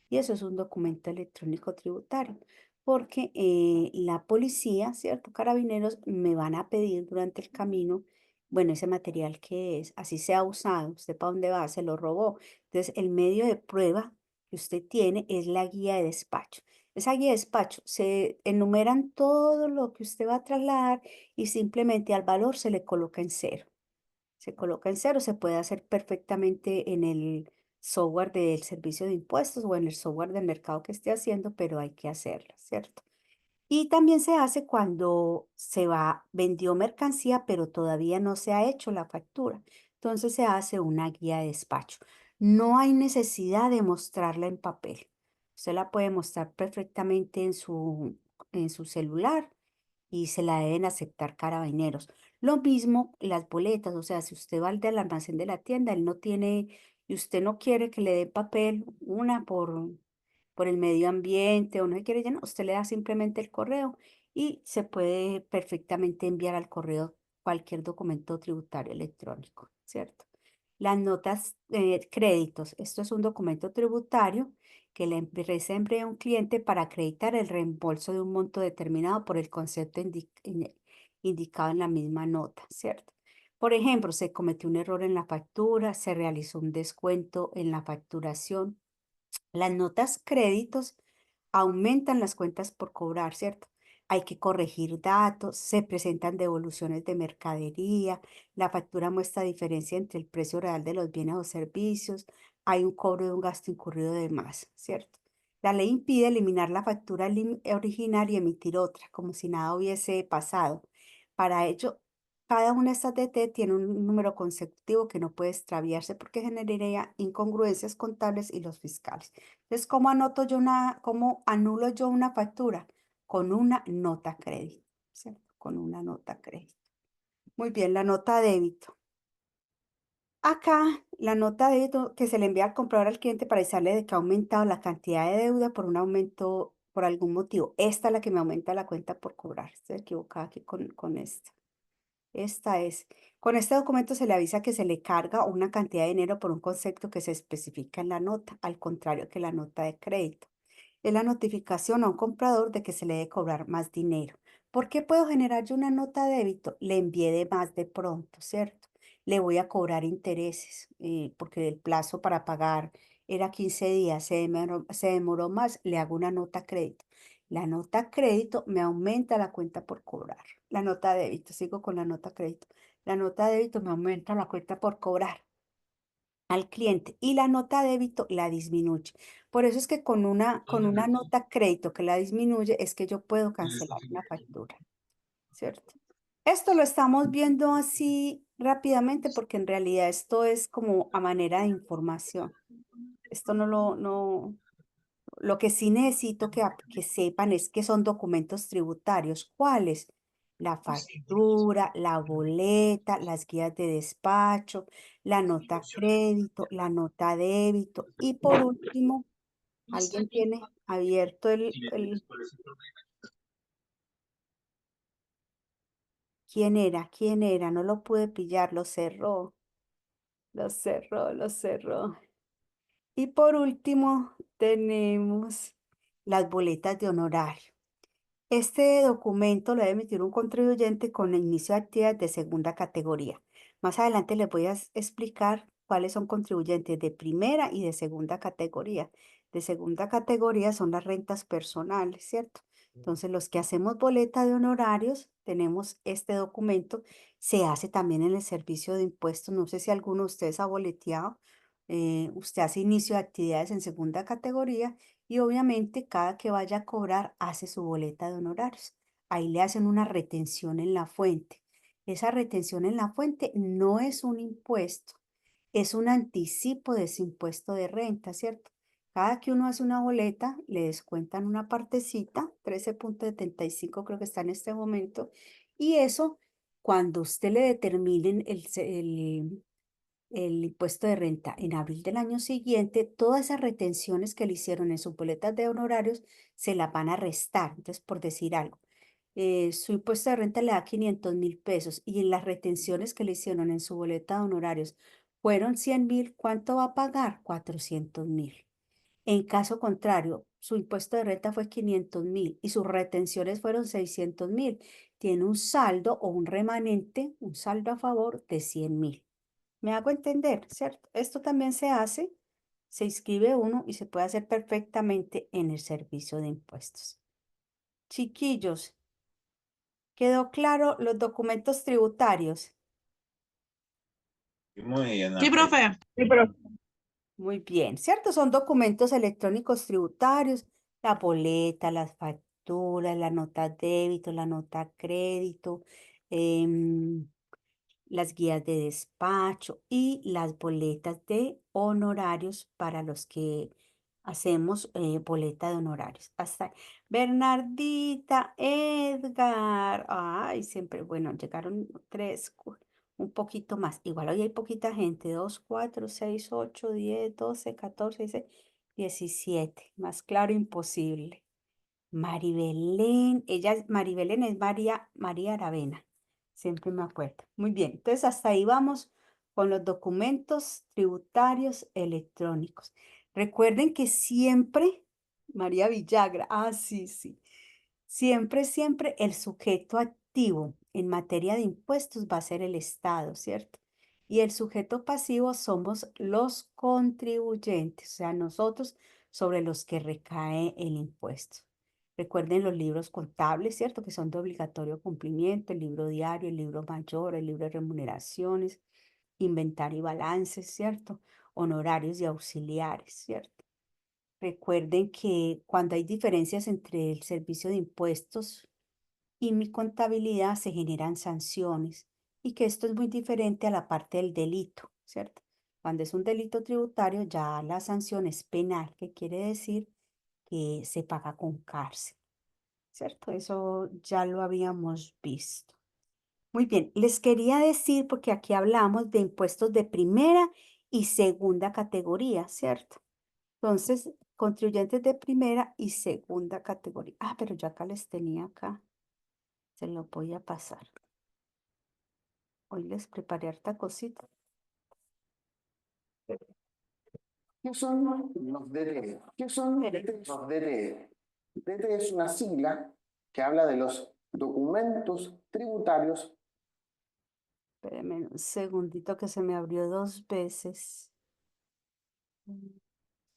Y eso es un documento electrónico tributario, porque la policía, ¿cierto? Carabineros me van a pedir durante el camino, bueno, ese material que es, así sea usado, usted para dónde va, se lo robó. Entonces, el medio de prueba que usted tiene es la guía de despacho. Esa guía de despacho se enumeran todo lo que usted va a trasladar y simplemente al valor se le coloca en cero. Se coloca en cero, se puede hacer perfectamente en el software del servicio de impuestos o en el software del mercado que esté haciendo, pero hay que hacerlo, ¿cierto? Y también se hace cuando vendió mercancía, pero todavía no se ha hecho la factura. Entonces se hace una guía de despacho. No hay necesidad de mostrarla en papel. Usted la puede mostrar perfectamente en su celular y se la deben aceptar carabineros. Lo mismo las boletas, o sea, si usted va al almacén de la tienda, él no tiene, y usted no quiere que le dé papel, una por el medio ambiente o no se quiere llenar, usted le da simplemente el correo y se puede perfectamente enviar al correo cualquier documento tributario electrónico, ¿cierto? Las notas créditos, esto es un documento tributario que la empresa envía a un cliente para acreditar el reembolso de un monto determinado por el concepto indicado en la misma nota, ¿cierto? Por ejemplo, se cometió un error en la factura, se realizó un descuento en la facturación. Las notas créditos aumentan las cuentas por cobrar, ¿cierto? Hay que corregir datos, se presentan devoluciones de mercadería, la factura muestra diferencia entre el precio real de los bienes o servicios, hay un cobro de un gasto incurrido de más, ¿cierto? La ley impide eliminar la factura original y emitir otra, como si nada hubiese pasado. Para ello, cada una de estas DT tiene un número consecutivo que no puede extraviarse porque generaría incongruencias contables y los fiscales. Entonces, cómo anulo yo una factura? Con una nota crédito, ¿cierto? Con una nota crédito. Muy bien, la nota débito. Acá, la nota débito que se le envía al comprador al cliente para avisarle de que ha aumentado la cantidad de deuda por un aumento, por algún motivo. Esta es la que me aumenta la cuenta por cobrar. Estoy equivocada aquí con esta. Esta es. Con este documento se le avisa que se le carga una cantidad de dinero por un concepto que se especifica en la nota, al contrario que la nota de crédito. Es la notificación a un comprador de que se le debe cobrar más dinero. ¿Por qué puedo generar yo una nota de débito? Le envié de más de pronto, ¿cierto? Le voy a cobrar intereses, porque el plazo para pagar era 15 días, se demoró más, le hago una nota crédito. La nota crédito me aumenta la cuenta por cobrar. La nota débito, sigo con la nota crédito. La nota débito me aumenta la cuenta por cobrar al cliente y la nota débito la disminuye. Por eso es que con una nota crédito que la disminuye es que yo puedo cancelar una factura, ¿cierto? Esto lo estamos viendo así rápidamente porque en realidad esto es como a manera de información. Esto lo que sí necesito que sepan es que son documentos tributarios. ¿Cuáles? La factura, la boleta, las guías de despacho, la nota crédito, la nota débito. Y por último, ¿alguien tiene abierto ¿Quién era? ¿Quién era? No lo pude pillar, lo cerró, lo cerró, lo cerró. Y por último, tenemos las boletas de honorario. Este documento lo debe emitir un contribuyente con inicio de actividades de segunda categoría. Más adelante les voy a explicar cuáles son contribuyentes de primera y de segunda categoría. De segunda categoría son las rentas personales, ¿cierto? Entonces, los que hacemos boleta de honorarios, tenemos este documento. Se hace también en el servicio de impuestos. No sé si alguno de ustedes ha boleteado. Usted hace inicio de actividades en segunda categoría y obviamente cada que vaya a cobrar hace su boleta de honorarios. Ahí le hacen una retención en la fuente. Esa retención en la fuente no es un impuesto, es un anticipo de ese impuesto de renta, ¿cierto? Cada que uno hace una boleta, le descuentan una partecita, 13.75 creo que está en este momento, y eso, cuando usted le determinen el impuesto de renta en abril del año siguiente, todas esas retenciones que le hicieron en sus boletas de honorarios se las van a restar. Entonces, por decir algo, su impuesto de renta le da 500.000 pesos y en las retenciones que le hicieron en su boleta de honorarios fueron 100.000, ¿cuánto va a pagar? 400.000. En caso contrario, su impuesto de renta fue 500.000 y sus retenciones fueron 600.000. Tiene un saldo o un remanente, un saldo a favor de 100.000. ¿Me hago entender, cierto? Esto también se hace se inscribe uno y se puede hacer perfectamente en el servicio de impuestos. Chiquillos, ¿quedó claro los documentos tributarios?
Sí, profe.
Muy bien, ¿cierto? Son documentos electrónicos tributarios, la boleta, las facturas, la nota débito, la nota crédito, las guías de despacho y las boletas de honorarios para los que hacemos boleta de honorarios. Hasta ahí. Bernardita, Edgar, ay, siempre, bueno, llegaron tres, un poquito más. Igual hoy hay poquita gente, 2, 4, 6, 8, 10, 12, 14, 16, 17. Más claro, imposible. Maribelén, Maribelén es María Aravena, siempre me acuerdo. Muy bien, entonces hasta ahí vamos con los documentos tributarios electrónicos. Recuerden que siempre, María Villagra, sí, siempre el sujeto activo en materia de impuestos va a ser el Estado, ¿cierto? Y el sujeto pasivo somos los contribuyentes, o sea, nosotros sobre los que recae el impuesto. Recuerden los libros contables, ¿cierto? Que son de obligatorio cumplimiento, el libro diario, el libro mayor, el libro de remuneraciones, inventario y balances, ¿cierto? Honorarios y auxiliares, ¿cierto? Recuerden que cuando hay diferencias entre el servicio de impuestos y mi contabilidad se generan sanciones y que esto es muy diferente a la parte del delito, ¿cierto? Cuando es un delito tributario ya la sanción es penal, que quiere decir que se paga con cárcel. ¿Cierto? Eso ya lo habíamos visto. Muy bien, les quería decir, porque aquí hablamos de impuestos de primera y segunda categoría, ¿cierto? Entonces, contribuyentes de primera y segunda categoría. Pero yo acá les tenía acá. Se lo voy a pasar. Hoy les preparé harta cosita.
¿Qué son los DDE? ¿Qué son los DDE? DDE es una sigla que habla de los documentos tributarios.
Espérenme un segundito que se me abrió 2 veces.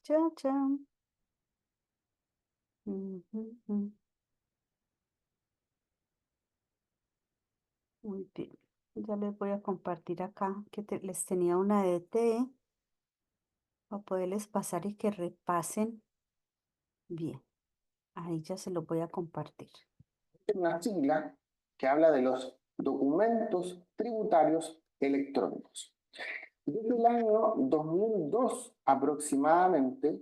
Cha, cha. Ujú. Muy bien. Ya les voy a compartir acá que les tenía una DT para poderles pasar y que repasen bien. Ahí ya se lo voy a compartir.
Es una sigla que habla de los documentos tributarios electrónicos. Desde el año 2002 aproximadamente,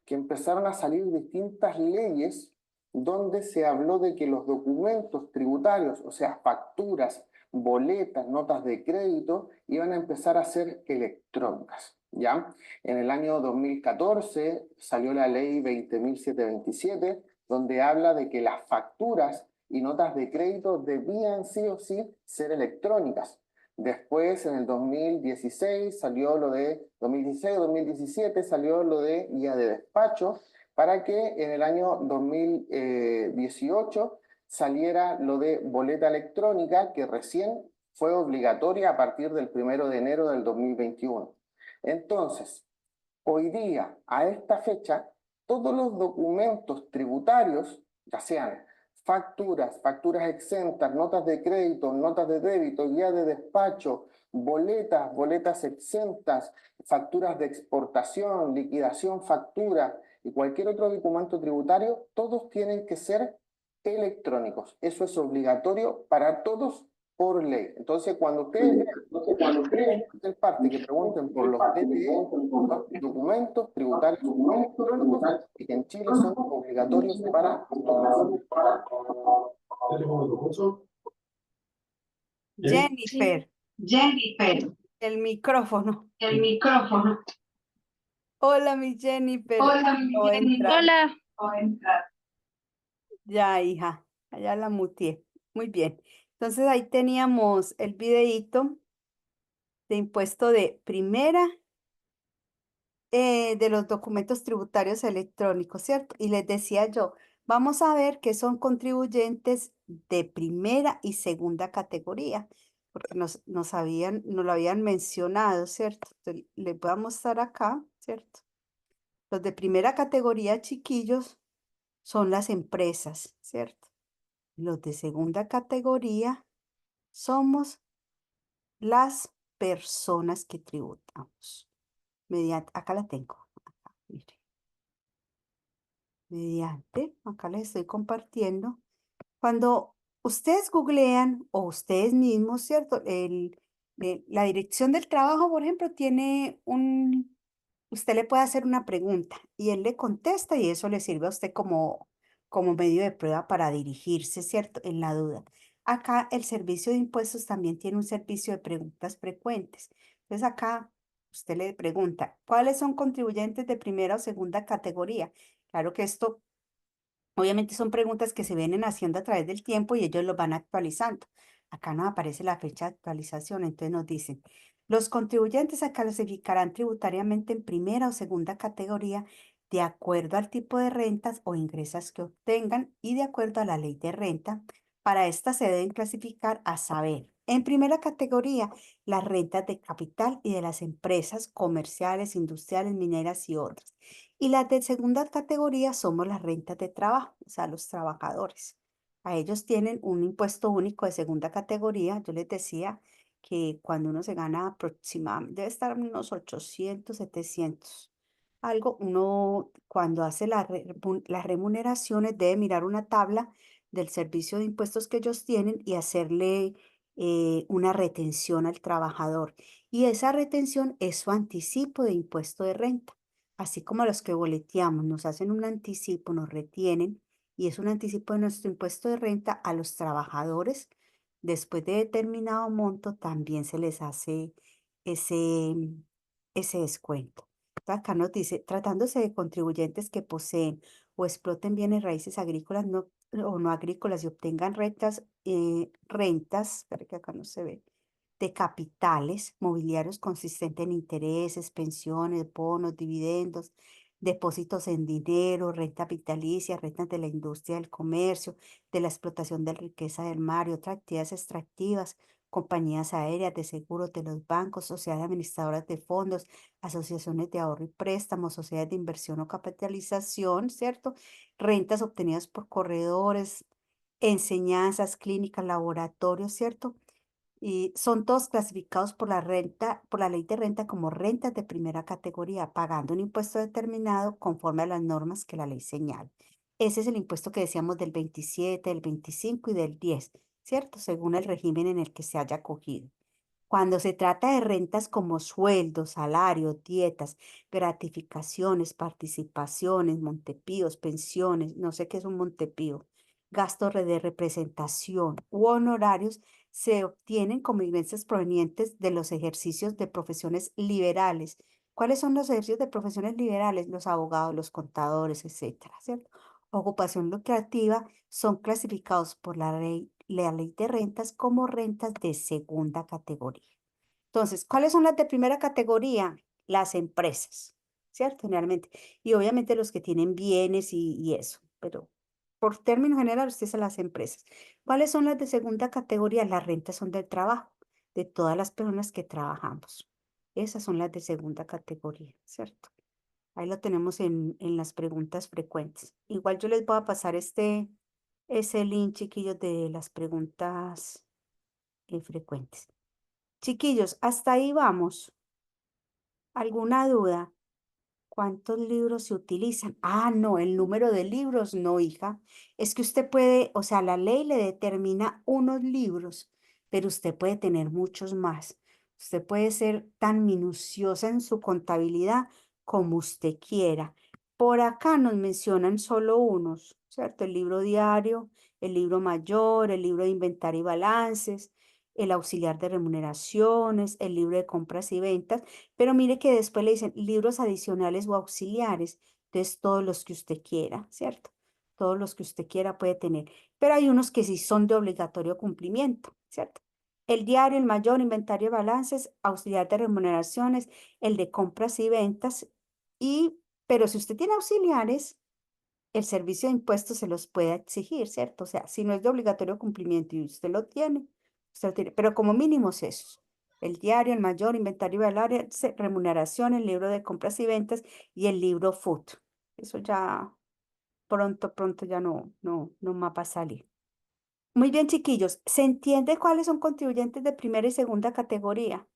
que empezaron a salir distintas leyes donde se habló de que los documentos tributarios, o sea, facturas, boletas, notas de crédito, iban a empezar a ser electrónicas, ¿ya? En el año 2014 salió la ley 20.727, donde habla de que las facturas y notas de crédito debían sí o sí ser electrónicas. Después, en el 2016, salió lo de 2016-2017, salió lo de guía de despacho, para que en el año 2018 saliera lo de boleta electrónica, que recién fue obligatoria a partir del 1 de enero del 2021. Entonces, hoy día, a esta fecha, todos los documentos tributarios, ya sean facturas, facturas exentas, notas de crédito, notas de débito, guía de despacho, boletas, boletas exentas, facturas de exportación, liquidación, factura y cualquier otro documento tributario, todos tienen que ser electrónicos. Eso es obligatorio para todos por ley. Entonces, cuando ustedes vean el parte que pregunten por los DTE, son documentos tributarios electrónicos y que en Chile son obligatorios para todos.
Jennifer, el micrófono. Hola, mi Jennifer. No entra.
Hola.
Ya, hija, allá la muteé. Muy bien. Entonces ahí teníamos el videíto de impuesto de primera de los documentos tributarios electrónicos, ¿cierto? Y les decía yo, vamos a ver qué son contribuyentes de primera y segunda categoría, porque nos lo habían mencionado, ¿cierto? Entonces, les voy a mostrar acá, ¿cierto? Los de primera categoría, chiquillos, son las empresas, ¿cierto? Los de segunda categoría somos las personas que tributamos. Acá la tengo. Acá, mire. Mediante, acá les estoy compartiendo. Cuando ustedes googlean o ustedes mismos, ¿cierto? La dirección del trabajo, por ejemplo, tiene usted le puede hacer una pregunta y él le contesta y eso le sirve a usted como medio de prueba para dirigirse, ¿cierto? En la duda. Acá el servicio de impuestos también tiene un servicio de preguntas frecuentes. Entonces acá usted le pregunta, ¿cuáles son contribuyentes de primera o segunda categoría? Claro que esto obviamente son preguntas que se vienen haciendo a través del tiempo y ellos lo van actualizando. Acá nos aparece la fecha de actualización, entonces nos dicen, los contribuyentes se clasificarán tributariamente en primera o segunda categoría de acuerdo al tipo de rentas o ingresos que obtengan y de acuerdo a la ley de renta. Para esta se deben clasificar a saber, en primera categoría, las rentas de capital y de las empresas comerciales, industriales, mineras y otras. Y las de segunda categoría somos las rentas de trabajo, o sea, los trabajadores. A ellos tienen un impuesto único de segunda categoría. Yo les decía que cuando uno se gana aproximadamente, debe estar en unos 800, 700. Algo, uno cuando hace las remuneraciones debe mirar una tabla del servicio de impuestos que ellos tienen y hacerle una retención al trabajador. Y esa retención es su anticipo de impuesto de renta. Así como a los que boleteamos nos hacen un anticipo, nos retienen y es un anticipo de nuestro impuesto de renta a los trabajadores, después de determinado monto también se les hace ese, ese descuento. Entonces, acá nos dice, tratándose de contribuyentes que poseen o exploten bienes raíces agrícolas o no agrícolas y obtengan rentas, espera que acá no se ve, de capitales mobiliarios consistentes en intereses, pensiones, bonos, dividendos, depósitos en dinero, renta vitalicia, rentas de la industria del comercio, de la explotación de riqueza del mar y otras actividades extractivas, compañías aéreas, de seguros de los bancos, sociedades administradoras de fondos, asociaciones de ahorro y préstamo, sociedades de inversión o capitalización, ¿cierto? Rentas obtenidas por corredores, enseñanzas, clínicas, laboratorios, ¿cierto? Y son todos clasificados por por la ley de renta como rentas de primera categoría, pagando un impuesto determinado conforme a las normas que la ley señala. Ese es el impuesto que decíamos del 27, del 25 y del 10, ¿cierto? Según el régimen en el que se haya acogido. Cuando se trata de rentas como sueldos, salarios, dietas, gratificaciones, participaciones, montepíos, pensiones, no sé qué es un montepío, gastos de representación u honorarios, se obtienen como ingresos provenientes de los ejercicios de profesiones liberales. ¿Cuáles son los ejercicios de profesiones liberales? Los abogados, los contadores, etcétera, ¿cierto? Ocupación lucrativa son clasificados por la ley de rentas como rentas de segunda categoría. Entonces, ¿cuáles son las de primera categoría? Las empresas, ¿cierto? Generalmente. Y obviamente los que tienen bienes y eso, pero por término general, ustedes son las empresas. ¿Cuáles son las de segunda categoría? Las rentas son del trabajo, de todas las personas que trabajamos. Esas son las de segunda categoría, ¿cierto? Ahí lo tenemos en las preguntas frecuentes. Igual yo les voy a pasar ese link, chiquillos, de las preguntas frecuentes. Chiquillos, hasta ahí vamos. ¿Alguna duda? ¿Cuántos libros se utilizan? Ah, no, el número de libros, no, hija. Es que usted puede, o sea, la ley le determina unos libros, pero usted puede tener muchos más. Usted puede ser tan minuciosa en su contabilidad como usted quiera. Por acá nos mencionan solo unos, ¿cierto? El libro diario, el libro mayor, el libro de inventario y balances, el auxiliar de remuneraciones, el libro de compras y ventas. Pero mire que después le dicen libros adicionales o auxiliares. Entonces, todos los que usted quiera, ¿cierto? Todos los que usted quiera puede tener. Pero hay unos que sí son de obligatorio cumplimiento, ¿cierto? El diario, el mayor, inventario de balances, auxiliar de remuneraciones, el de compras y ventas. Pero si usted tiene auxiliares, el servicio de impuestos se los puede exigir, ¿cierto? O sea, si no es de obligatorio cumplimiento y usted lo tiene, pero como mínimo es esos. el diario, el mayor, inventario del área, remuneración, el libro de compras y ventas y el libro food. Eso ya pronto ya no más va a salir. Muy bien, chiquillos. ¿Se entiende cuáles son contribuyentes de primera y segunda categoría?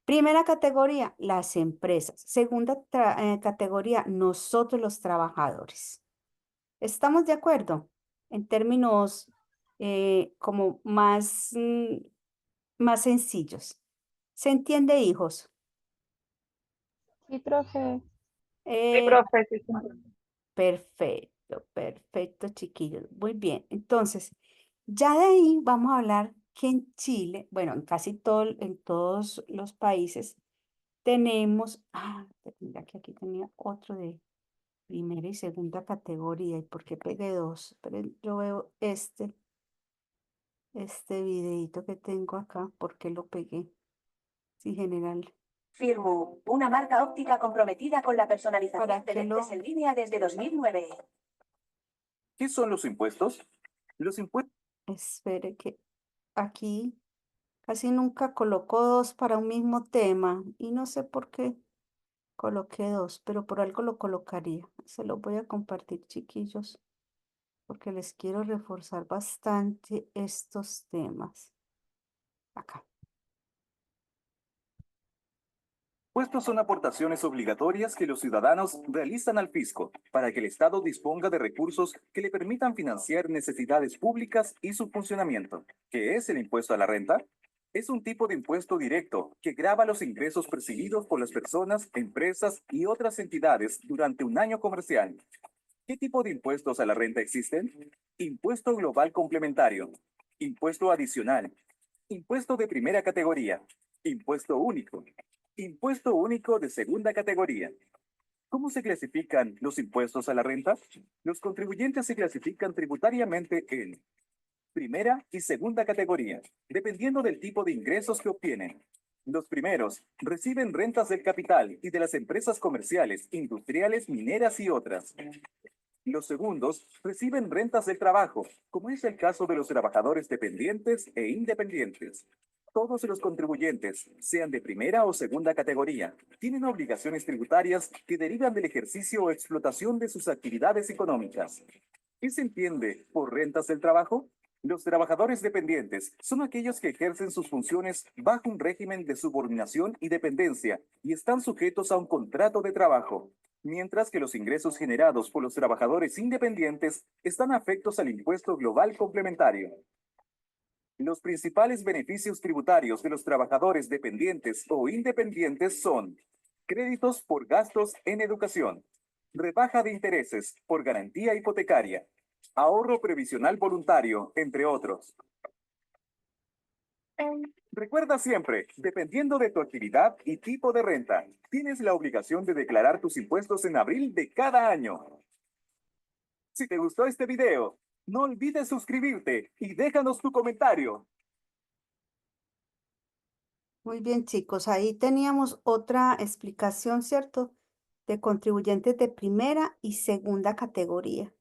Primera categoría, las empresas. Segunda categoría, nosotros los trabajadores. ¿Estamos de acuerdo? En términos como más sencillos. ¿Se entiende, hijos?
Sí, profe.
Sí,
Eh,
profe, sí, sí.
perfecto, chiquillos. Muy bien. Entonces, ya de ahí vamos a hablar que en Chile, bueno, en todos los países, tenemos, mira que aquí tenía otro de primera y segunda categoría. ¿Y por qué pegué dos? Pero yo veo este videito que tengo acá, ¿por qué lo pegué? Sí, general.
Firmu, una marca óptica comprometida con la personalización
¿Para
de
qué
lentes en línea desde 2009.
¿Qué son los impuestos? Los impuestos
Espere que aquí casi nunca coloco dos para un mismo tema y no sé por qué coloqué dos, pero por algo lo colocaría. Se los voy a compartir, chiquillos, porque les quiero reforzar bastante estos temas. Acá.
son aportaciones obligatorias que los ciudadanos realizan al fisco para que el Estado disponga de recursos que le permitan financiar necesidades públicas y su funcionamiento. ¿Qué es el impuesto a la renta? Es un tipo de impuesto directo que grava los ingresos percibidos por las personas, empresas y otras entidades durante un año comercial. ¿Qué tipo de impuestos a la renta existen? Impuesto global complementario, impuesto adicional, impuesto de primera categoría, impuesto único de segunda categoría. ¿Cómo se clasifican los impuestos a la renta? Los contribuyentes se clasifican tributariamente en primera y segunda categoría, dependiendo del tipo de ingresos que obtienen. Los primeros reciben rentas del capital y de las empresas comerciales, industriales, mineras y otras. Los segundos reciben rentas del trabajo, como es el caso de los trabajadores dependientes e independientes. Todos los contribuyentes, sean de primera o segunda categoría, tienen obligaciones tributarias que derivan del ejercicio o explotación de sus actividades económicas. ¿Qué se entiende por rentas del trabajo? Los trabajadores dependientes son aquellos que ejercen sus funciones bajo un régimen de subordinación y dependencia y están sujetos a un contrato de trabajo, mientras que los ingresos generados por los trabajadores independientes están afectos al impuesto global complementario. Los principales beneficios tributarios de los trabajadores dependientes o independientes son créditos por gastos en educación, rebaja de intereses por garantía hipotecaria, ahorro previsional voluntario, entre otros. Recuerda siempre, dependiendo de tu actividad y tipo de renta, tienes la obligación de declarar tus impuestos en abril de cada año. Si te gustó este video, no olvides suscribirte y déjanos tu comentario.
Muy bien, chicos. Ahí teníamos otra explicación, ¿cierto? De contribuyentes de primera y segunda categoría.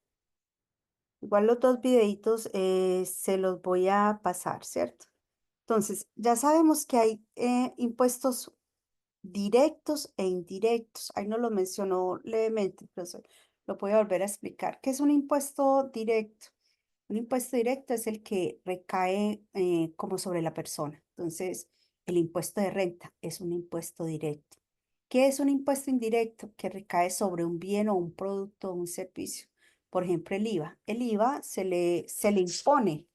Igual los dos videitos se los voy a pasar, ¿cierto? Entonces, ya sabemos que hay impuestos directos e indirectos. Ahí no lo mencionó levemente, pero lo voy a volver a explicar. ¿Qué es un impuesto directo? Un impuesto directo es el que recae como sobre la persona. Entonces, el impuesto de renta es un impuesto directo. ¿Qué es un impuesto indirecto? Que recae sobre un bien o un producto o un servicio. Por ejemplo, el IVA. El IVA se le impone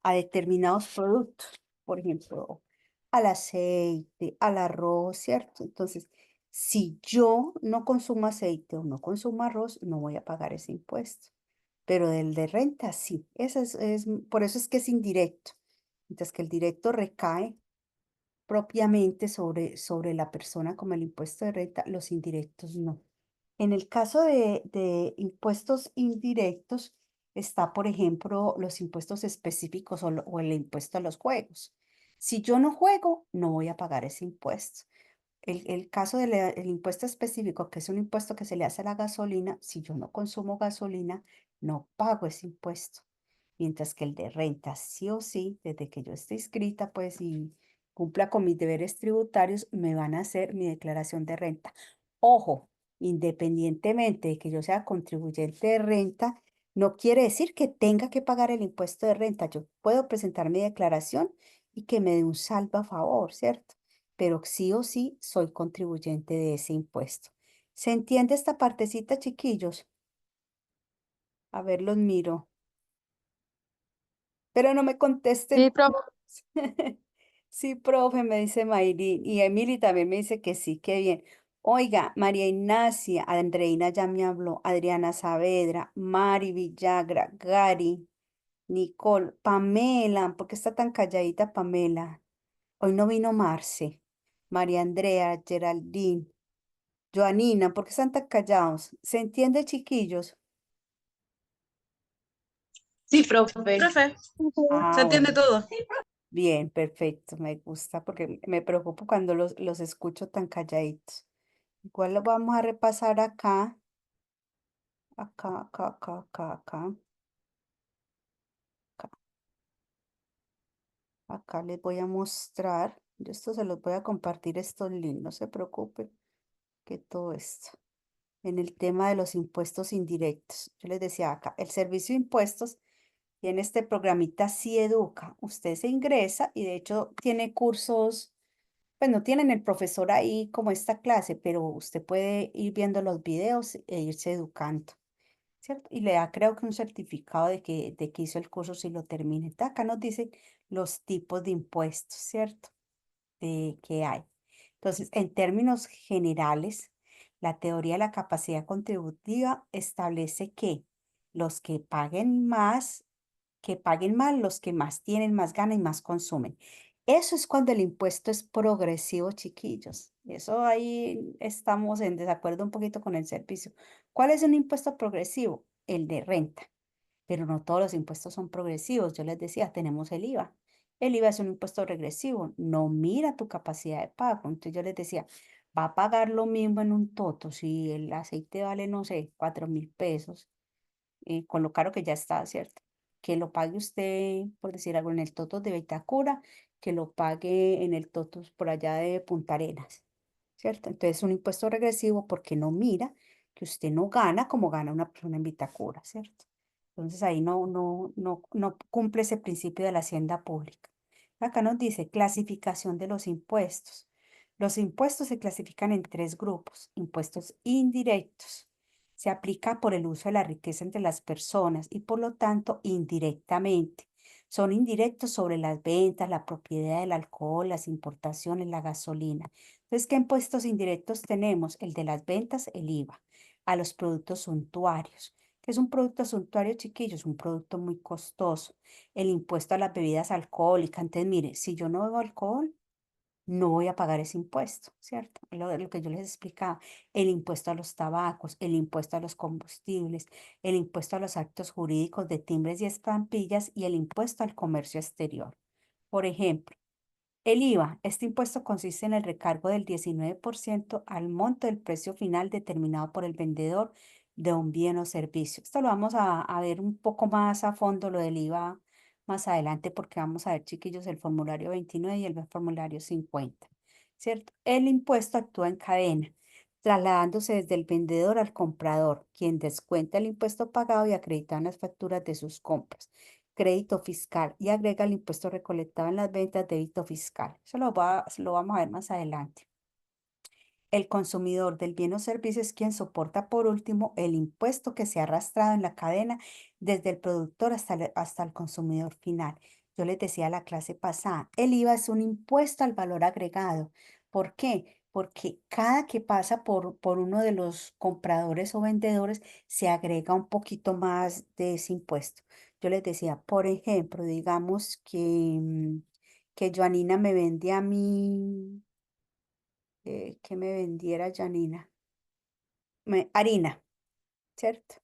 a determinados productos. Por ejemplo, al aceite, al arroz, ¿cierto? Entonces, si yo no consumo aceite o no consumo arroz, no voy a pagar ese impuesto. Pero del de renta sí, por eso es que es indirecto. Mientras que el directo recae propiamente sobre la persona como el impuesto de renta, los indirectos no. En el caso de impuestos indirectos, está, por ejemplo, los impuestos específicos o el impuesto a los juegos. Si yo no juego, no voy a pagar ese impuesto. El caso del impuesto específico, que es un impuesto que se le hace a la gasolina, si yo no consumo gasolina, no pago ese impuesto. Mientras que el de renta, sí o sí, desde que yo esté inscrita, pues, cumpla con mis deberes tributarios, me van a hacer mi declaración de renta. Ojo, independientemente de que yo sea contribuyente de renta, no quiere decir que tenga que pagar el impuesto de renta. Yo puedo presentar mi declaración y que me dé un saldo a favor, ¿cierto? Pero sí o sí soy contribuyente de ese impuesto. ¿Se entiende esta partecita, chiquillos? A ver, los miro. Pero no me contesten.
Sí, profe.
Sí, profe, me dice Mayrin. Y Emily también me dice que sí, qué bien. Oiga, María Ignacia, Andreina ya me habló, Adriana Saavedra, Mari Villagra, Gary, Nicole, Pamela, ¿por qué está tan calladita Pamela? Hoy no vino Marce, María Andrea, Geraldine, Joanina, ¿por qué están tan callados? ¿Se entiende, chiquillos?
Sí, profe. Profe, se
Ah,
entiende
bueno.
todo.
Bien, perfecto, me gusta porque me preocupo cuando los escucho tan calladitos. Igual lo vamos a repasar acá, acá. Acá les voy a mostrar. Yo esto se los voy a compartir estos links, no se preocupen que todo esto. En el tema de los impuestos indirectos. Yo les decía acá, el servicio de impuestos tiene este programita Sí Educa. Usted se ingresa y de hecho tiene cursos. Pues no tienen el profesor ahí como esta clase, pero usted puede ir viendo los videos e irse educando, ¿cierto? Y le da creo que un certificado de que hizo el curso si lo termine. Acá nos dice los tipos de impuestos, ¿cierto? Que hay. Entonces, en términos generales, la teoría de la capacidad contributiva establece que paguen más los que más tienen, más ganan y más consumen. Eso es cuando el impuesto es progresivo, chiquillos. Eso ahí estamos en desacuerdo un poquito con el servicio. ¿Cuál es un impuesto progresivo? El de renta, pero no todos los impuestos son progresivos. Yo les decía, tenemos el IVA. El IVA es un impuesto regresivo, no mira tu capacidad de pago. Entonces yo les decía, va a pagar lo mismo en un toto si el aceite vale, no sé, 4.000 pesos, con lo caro que ya está, ¿cierto? Que lo pague usted, por decir algo, en el Totos de Vitacura, que lo pague en el Totos por allá de Punta Arenas, ¿cierto? Entonces es un impuesto regresivo porque no mira que usted no gana como gana una persona en Vitacura, ¿cierto? Entonces ahí no cumple ese principio de la hacienda pública. Acá nos dice clasificación de los impuestos. Los impuestos se clasifican en tres grupos: impuestos indirectos, se aplica por el uso de la riqueza entre las personas y por lo tanto indirectamente. Son indirectos sobre las ventas, la propiedad del alcohol, las importaciones, la gasolina. Entonces, ¿qué impuestos indirectos tenemos? El de las ventas, el IVA, a los productos suntuarios. ¿Qué es un producto suntuario, chiquillos? Un producto muy costoso. El impuesto a las bebidas alcohólicas. Entonces, mire, si yo no bebo alcohol, no voy a pagar ese impuesto, ¿cierto? Lo que yo les explicaba, el impuesto a los tabacos, el impuesto a los combustibles, el impuesto a los actos jurídicos de timbres y estampillas y el impuesto al comercio exterior. Por ejemplo, el IVA, este impuesto consiste en el recargo del 19% al monto del precio final determinado por el vendedor de un bien o servicio. Esto lo vamos a ver un poco más a fondo, lo del IVA más adelante, porque vamos a ver, chiquillos, el formulario 29 y el formulario 50, ¿cierto? El impuesto actúa en cadena, trasladándose desde el vendedor al comprador, quien descuenta el impuesto pagado y acredita en las facturas de sus compras. Crédito fiscal y agrega el impuesto recolectado en las ventas, débito fiscal. Eso lo vamos a ver más adelante. El consumidor del bien o servicio es quien soporta por último el impuesto que se ha arrastrado en la cadena desde el productor hasta el consumidor final. Yo les decía la clase pasada, el IVA es un impuesto al valor agregado. ¿Por qué? Porque cada que pasa por uno de los compradores o vendedores se agrega un poquito más de ese impuesto. Yo les decía, por ejemplo, digamos que Joanina me vende a mí, que me vendiera Janina. Harina, ¿cierto?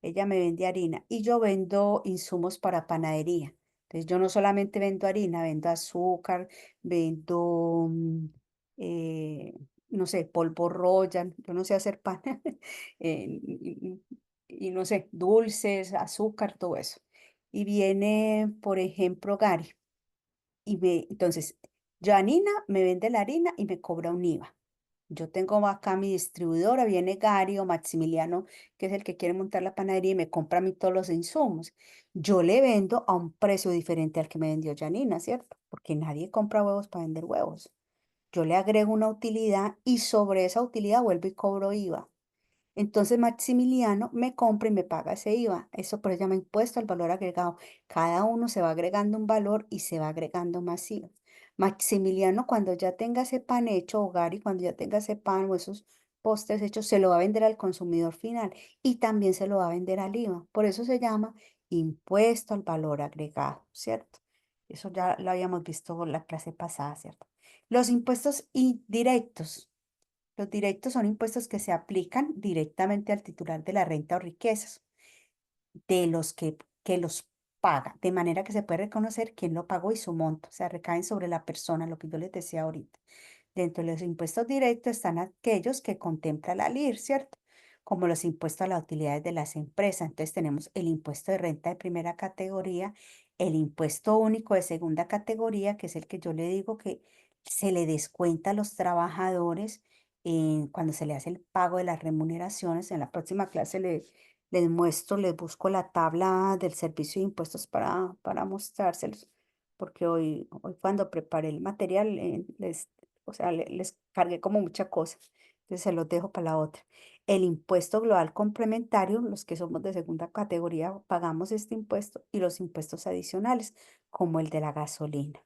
Ella me vende harina y yo vendo insumos para panadería. Entonces yo no solamente vendo harina, vendo azúcar, vendo, eh, no sé, polvo Royal, yo no sé hacer pan, y no sé, dulces, azúcar, todo eso. Y viene, por ejemplo, Gary. Entonces, Janina me vende la harina y me cobra un IVA. Yo tengo acá mi distribuidora, viene Gary o Maximiliano, que es el que quiere montar la panadería y me compra a mí todos los insumos. Yo le vendo a un precio diferente al que me vendió Janina, ¿cierto? Porque nadie compra huevos para vender huevos. Yo le agrego una utilidad y sobre esa utilidad vuelvo y cobro IVA. Entonces Maximiliano me compra y me paga ese IVA. Eso por eso se llama impuesto al valor agregado. Cada uno se va agregando un valor y se va agregando más IVA. Maximiliano, cuando ya tenga ese pan hecho, o Gary, cuando ya tenga ese pan o esos postres hechos, se lo va a vender al consumidor final y también se lo va a vender al IVA. Por eso se llama impuesto al valor agregado, ¿cierto? Eso ya lo habíamos visto en la clase pasada, ¿cierto? Los impuestos indirectos. Los directos son impuestos que se aplican directamente al titular de la renta o riquezas, de los que los paga, de manera que se puede reconocer quién lo pagó y su monto. O sea, recaen sobre la persona, lo que yo les decía ahorita. Dentro de los impuestos directos están aquellos que contempla la LIR, ¿cierto? Como los impuestos a las utilidades de las empresas. Entonces tenemos el impuesto de renta de primera categoría, el impuesto único de segunda categoría, que es el que yo le digo que se le descuenta a los trabajadores cuando se le hace el pago de las remuneraciones. En la próxima clase les muestro, les busco la tabla del servicio de impuestos para mostrárselos, porque hoy cuando preparé el material o sea, les cargué como mucha cosa. Entonces se los dejo para la otra. El impuesto global complementario, los que somos de segunda categoría pagamos este impuesto y los impuestos adicionales, como el de la gasolina.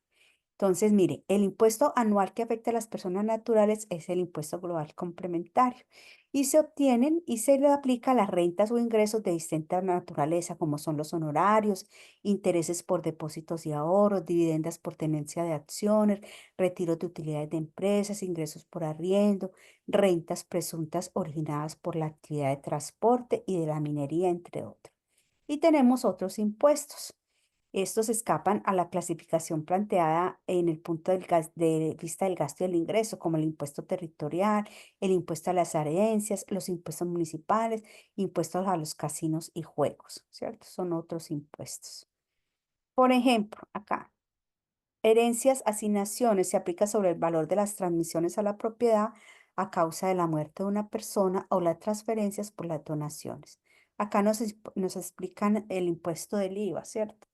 Entonces, mire, el impuesto anual que afecta a las personas naturales es el impuesto global complementario y se obtienen y se le aplica a las rentas o ingresos de distinta naturaleza, como son los honorarios, intereses por depósitos y ahorros, dividendas por tenencia de acciones, retiros de utilidades de empresas, ingresos por arriendo, rentas presuntas originadas por la actividad de transporte y de la minería, entre otros. Y tenemos otros impuestos. Estos escapan a la clasificación planteada en el punto de vista del gasto y el ingreso, como el impuesto territorial, el impuesto a las herencias, los impuestos municipales, impuestos a los casinos y juegos, ¿cierto? Son otros impuestos. Por ejemplo, acá, herencias, asignaciones, se aplica sobre el valor de las transmisiones a la propiedad a causa de la muerte de una persona o las transferencias por las donaciones. Acá nos explican el impuesto del IVA, ¿cierto?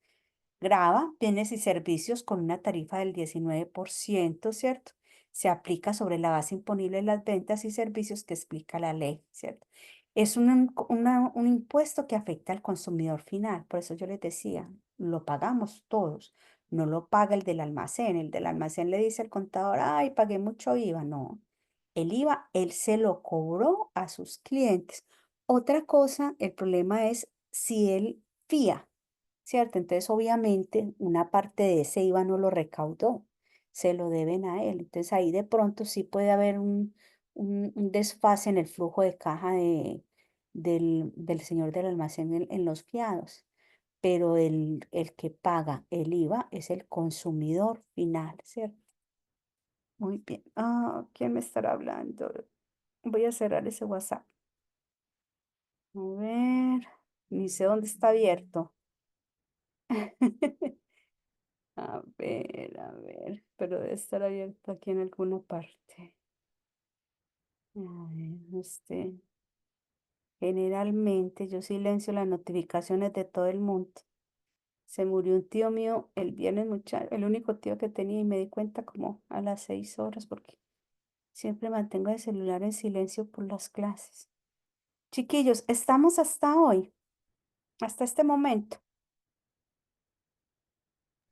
Grava bienes y servicios con una tarifa del 19%, ¿cierto? Se aplica sobre la base imponible de las ventas y servicios que explica la ley, ¿cierto? Es un impuesto que afecta al consumidor final. Por eso yo les decía, lo pagamos todos. No lo paga el del almacén. El del almacén le dice al contador, ay, pagué mucho IVA. No, el IVA, él se lo cobró a sus clientes. Otra cosa, el problema es si él fía. ¿Cierto? Entonces, obviamente, una parte de ese IVA no lo recaudó, se lo deben a él. Entonces, ahí de pronto sí puede haber un desfase en el flujo de caja del señor del almacén en los fiados, pero el que paga el IVA es el consumidor final, ¿cierto? Muy bien. Ah, ¿quién me estará hablando? Voy a cerrar ese WhatsApp. A ver, ni sé dónde está abierto. A ver, pero debe estar abierto aquí en alguna parte. A ver, generalmente yo silencio las notificaciones de todo el mundo. Se murió un tío mío el viernes, el único tío que tenía y me di cuenta como a las 6 horas porque siempre mantengo el celular en silencio por las clases. Chiquillos, estamos hasta hoy, hasta este momento.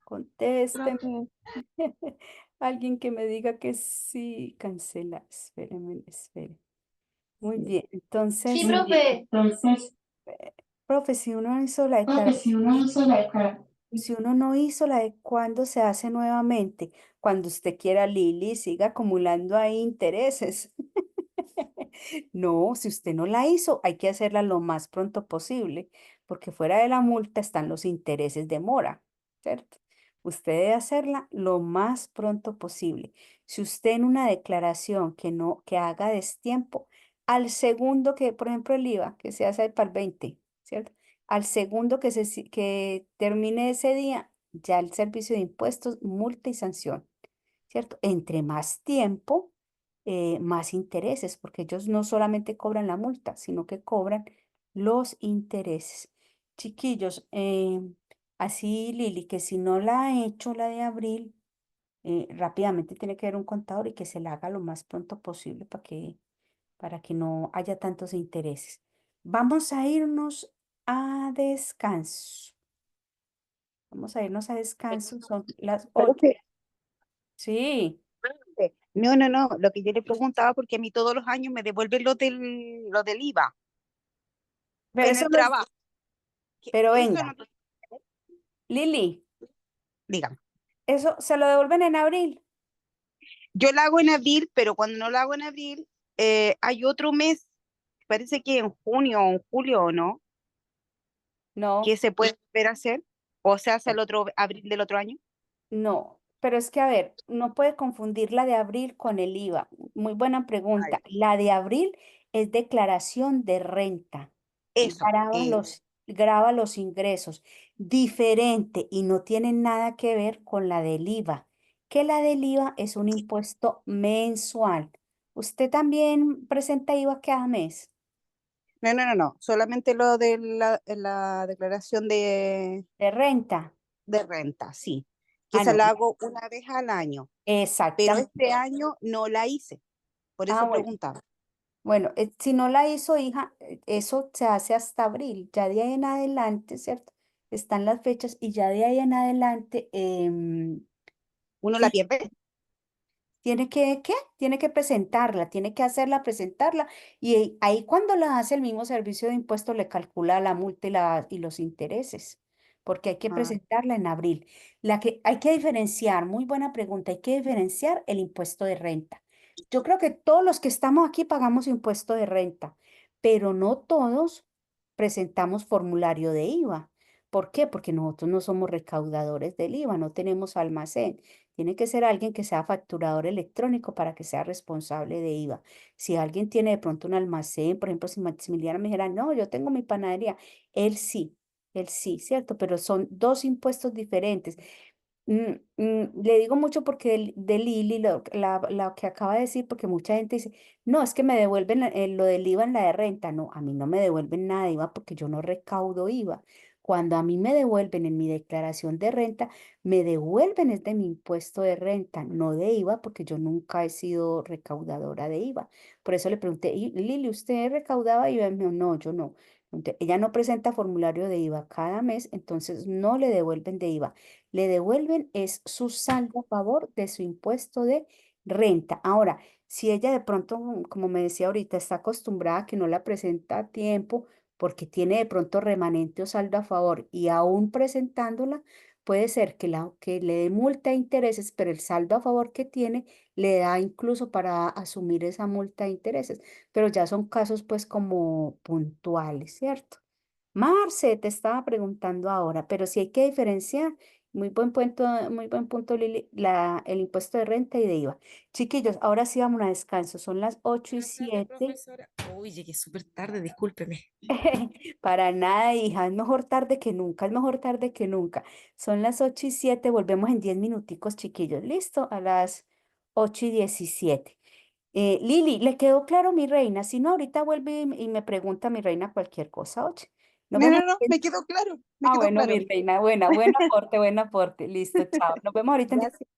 Contesten.
Profe,
Alguien que me diga que sí, cancela. Espérenme, espere. Muy bien, entonces,
Sí, profe.
profe, si uno hizo la declaración, si uno no hizo la de cuándo se hace nuevamente, cuando usted quiera, Lili, siga acumulando ahí intereses. No, si usted no la hizo, hay que hacerla lo más pronto posible, porque fuera de la multa están los intereses de mora, ¿cierto? Usted debe hacerla lo más pronto posible. Si usted en una declaración que haga destiempo, al segundo que, por ejemplo, el IVA, que se hace para el 20, ¿cierto? Al segundo que termine ese día, ya el servicio de impuestos, multa y sanción. ¿cierto? Entre más tiempo, más intereses, porque ellos no solamente cobran la multa, sino que cobran los intereses. Chiquillos, así Lili, que si no la ha hecho la de abril, rápidamente tiene que ver un contador y que se la haga lo más pronto posible para que no haya tantos intereses. Vamos a irnos a descanso. Vamos a irnos a descanso, son las 8.
Profe,
Sí,
no, no, no, lo que yo le preguntaba, porque a mí todos los años me devuelven lo del IVA
pero
en
eso
el
no es,
trabajo.
pero
Eso no,
venga, Lili,
dígame.
eso se lo devuelven en abril.
Yo la hago en abril, pero cuando no la hago en abril, hay otro mes, parece que en junio o en julio, ¿o no?
No,
Que se puede volver a hacer, o se hace el otro abril del otro año.
no, pero es que a ver, no puede confundir la de abril con el IVA. Muy buena pregunta. La de abril es declaración de renta.
Eso,
Graba los ingresos. Diferente y no tiene nada que ver con la del IVA, que la del IVA es un impuesto mensual. ¿Usted también presenta IVA cada mes?
no, no, no, no, solamente lo de la declaración
De renta.
de renta, sí, que
Ah,
esa
no,
la hago una vez al año, pero
exactamente.
este año no la hice, por
Ah,
eso
bueno.
preguntaba.
Bueno, si no la hizo, hija, eso se hace hasta abril. Ya de ahí en adelante, ¿cierto? Están las fechas y ya de ahí en adelante,
¿Uno la
sí,
pierde?
tiene que, ¿qué? Tiene que presentarla, tiene que hacerla, presentarla. Y ahí cuando la hace el mismo servicio de impuestos le calcula la multa y los intereses, porque hay que
Ah,
presentarla en abril. La que hay que diferenciar, muy buena pregunta, hay que diferenciar el impuesto de renta. Yo creo que todos los que estamos aquí pagamos impuesto de renta, pero no todos presentamos formulario de IVA. ¿Por qué? Porque nosotros no somos recaudadores del IVA, no tenemos almacén. Tiene que ser alguien que sea facturador electrónico para que sea responsable de IVA. Si alguien tiene de pronto un almacén, por ejemplo, si Maximiliano me dijera, no, yo tengo mi panadería, él sí, ¿cierto? Pero son dos impuestos diferentes. Le digo mucho porque de Lili, lo que acaba de decir, porque mucha gente dice, no, es que me devuelven lo del IVA en la de renta. No, a mí no me devuelven nada de IVA porque yo no recaudo IVA. Cuando a mí me devuelven en mi declaración de renta, me devuelven es de mi impuesto de renta, no de IVA, porque yo nunca he sido recaudadora de IVA. Por eso le pregunté, Lili, ¿usted recaudaba IVA? Y me dijo, no, yo no. Ella no presenta formulario de IVA cada mes, entonces no le devuelven de IVA, le devuelven es su saldo a favor de su impuesto de renta. Ahora, si ella de pronto, como me decía ahorita, está acostumbrada a que no la presenta a tiempo porque tiene de pronto remanente o saldo a favor y aún presentándola, puede ser que le dé multa de intereses, pero el saldo a favor que tiene le da incluso para asumir esa multa de intereses. Pero ya son casos pues como puntuales, ¿cierto? Marce, te estaba preguntando ahora, pero sí hay que diferenciar, muy buen punto, Lili, el impuesto de renta y de IVA. Chiquillos, ahora sí vamos a descanso, son las 8 y
Buenas tardes,
7.
profesora. Uy, llegué súper tarde, discúlpeme.
Para nada, hija, es mejor tarde que nunca, es mejor tarde que nunca. Son las 8 y 7, volvemos en 10 minuticos, chiquillos, ¿listo? A las 8 y 17. Lili, ¿le quedó claro mi reina? Si no, ahorita vuelve y me pregunta mi reina cualquier cosa, oye. Nos
no,
vemos.
no, no, me quedó claro, me
Ah,
quedó
bueno,
claro.
mi reina, buena, buen aporte, buen aporte. Listo, chao. Nos vemos ahorita en 10.
Gracias.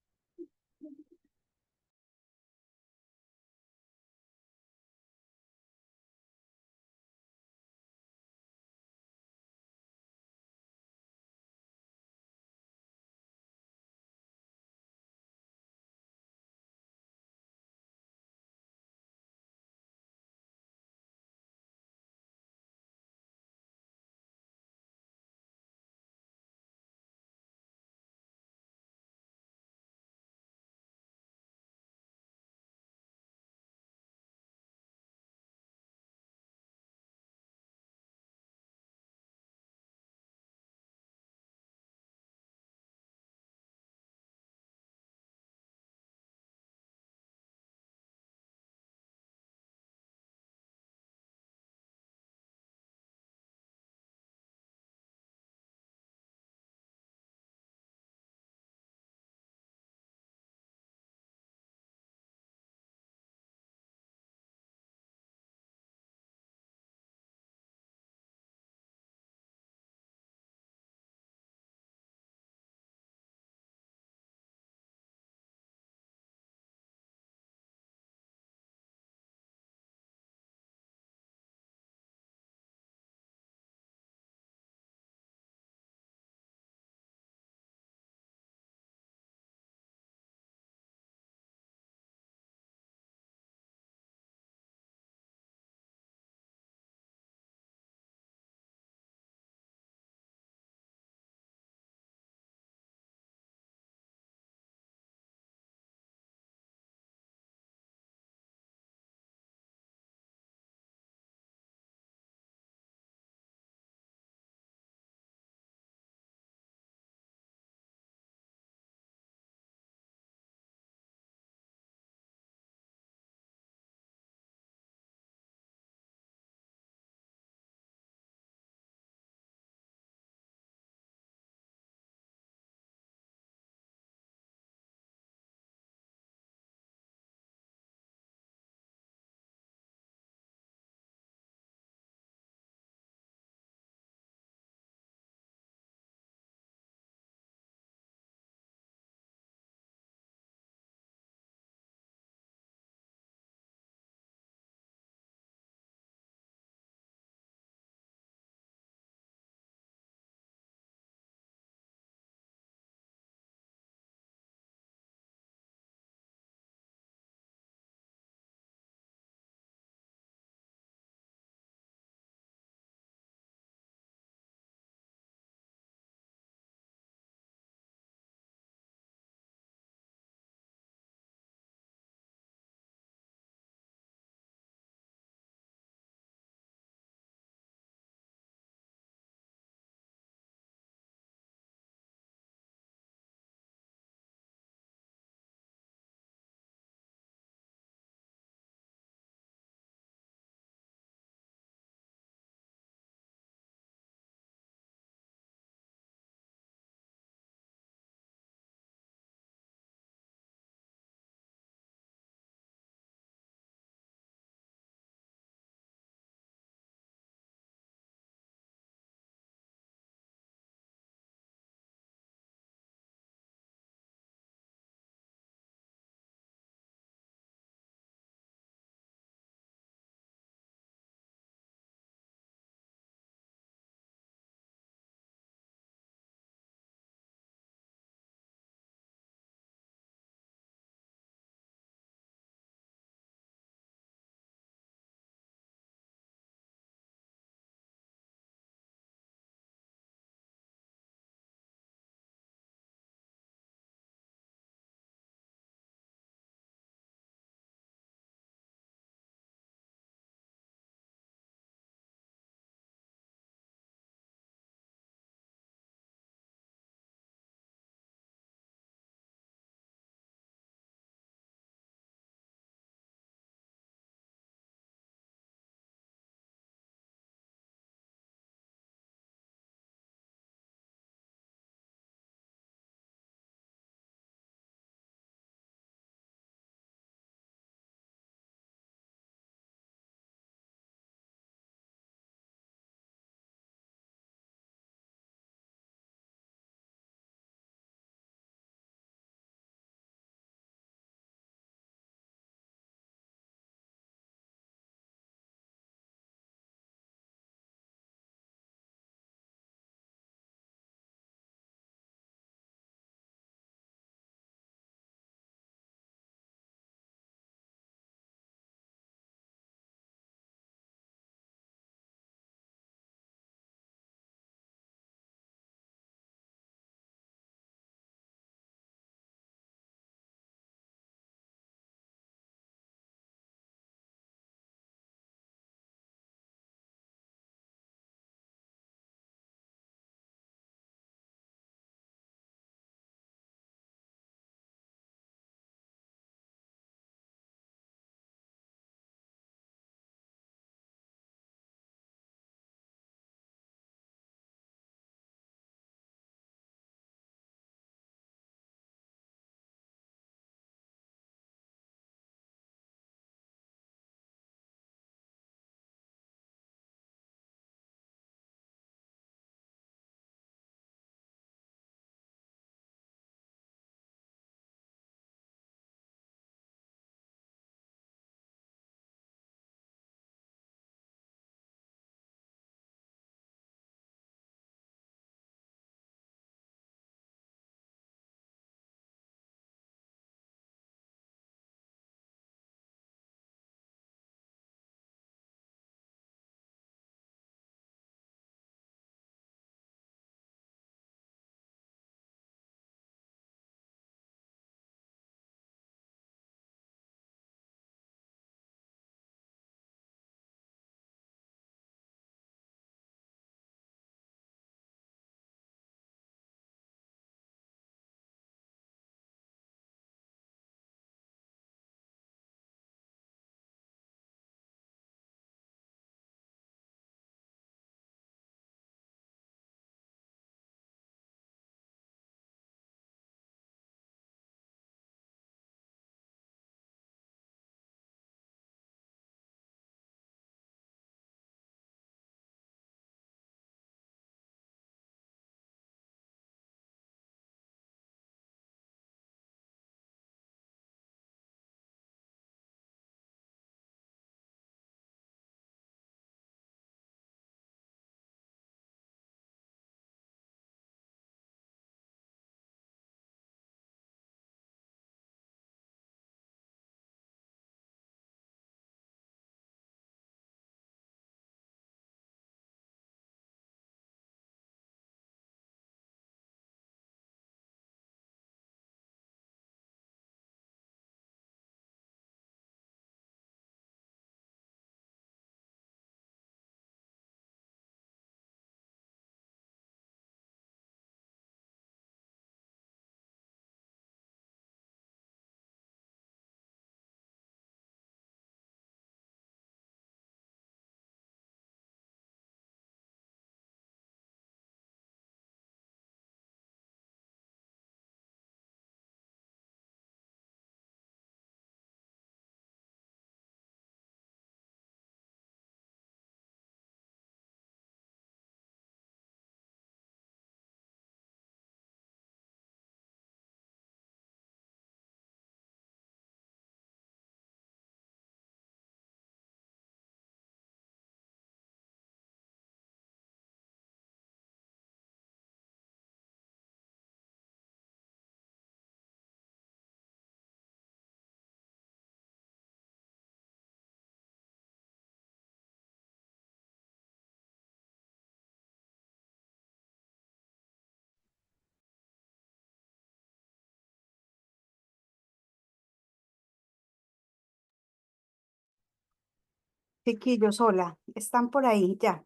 Chiquillos, hola, están por ahí ya.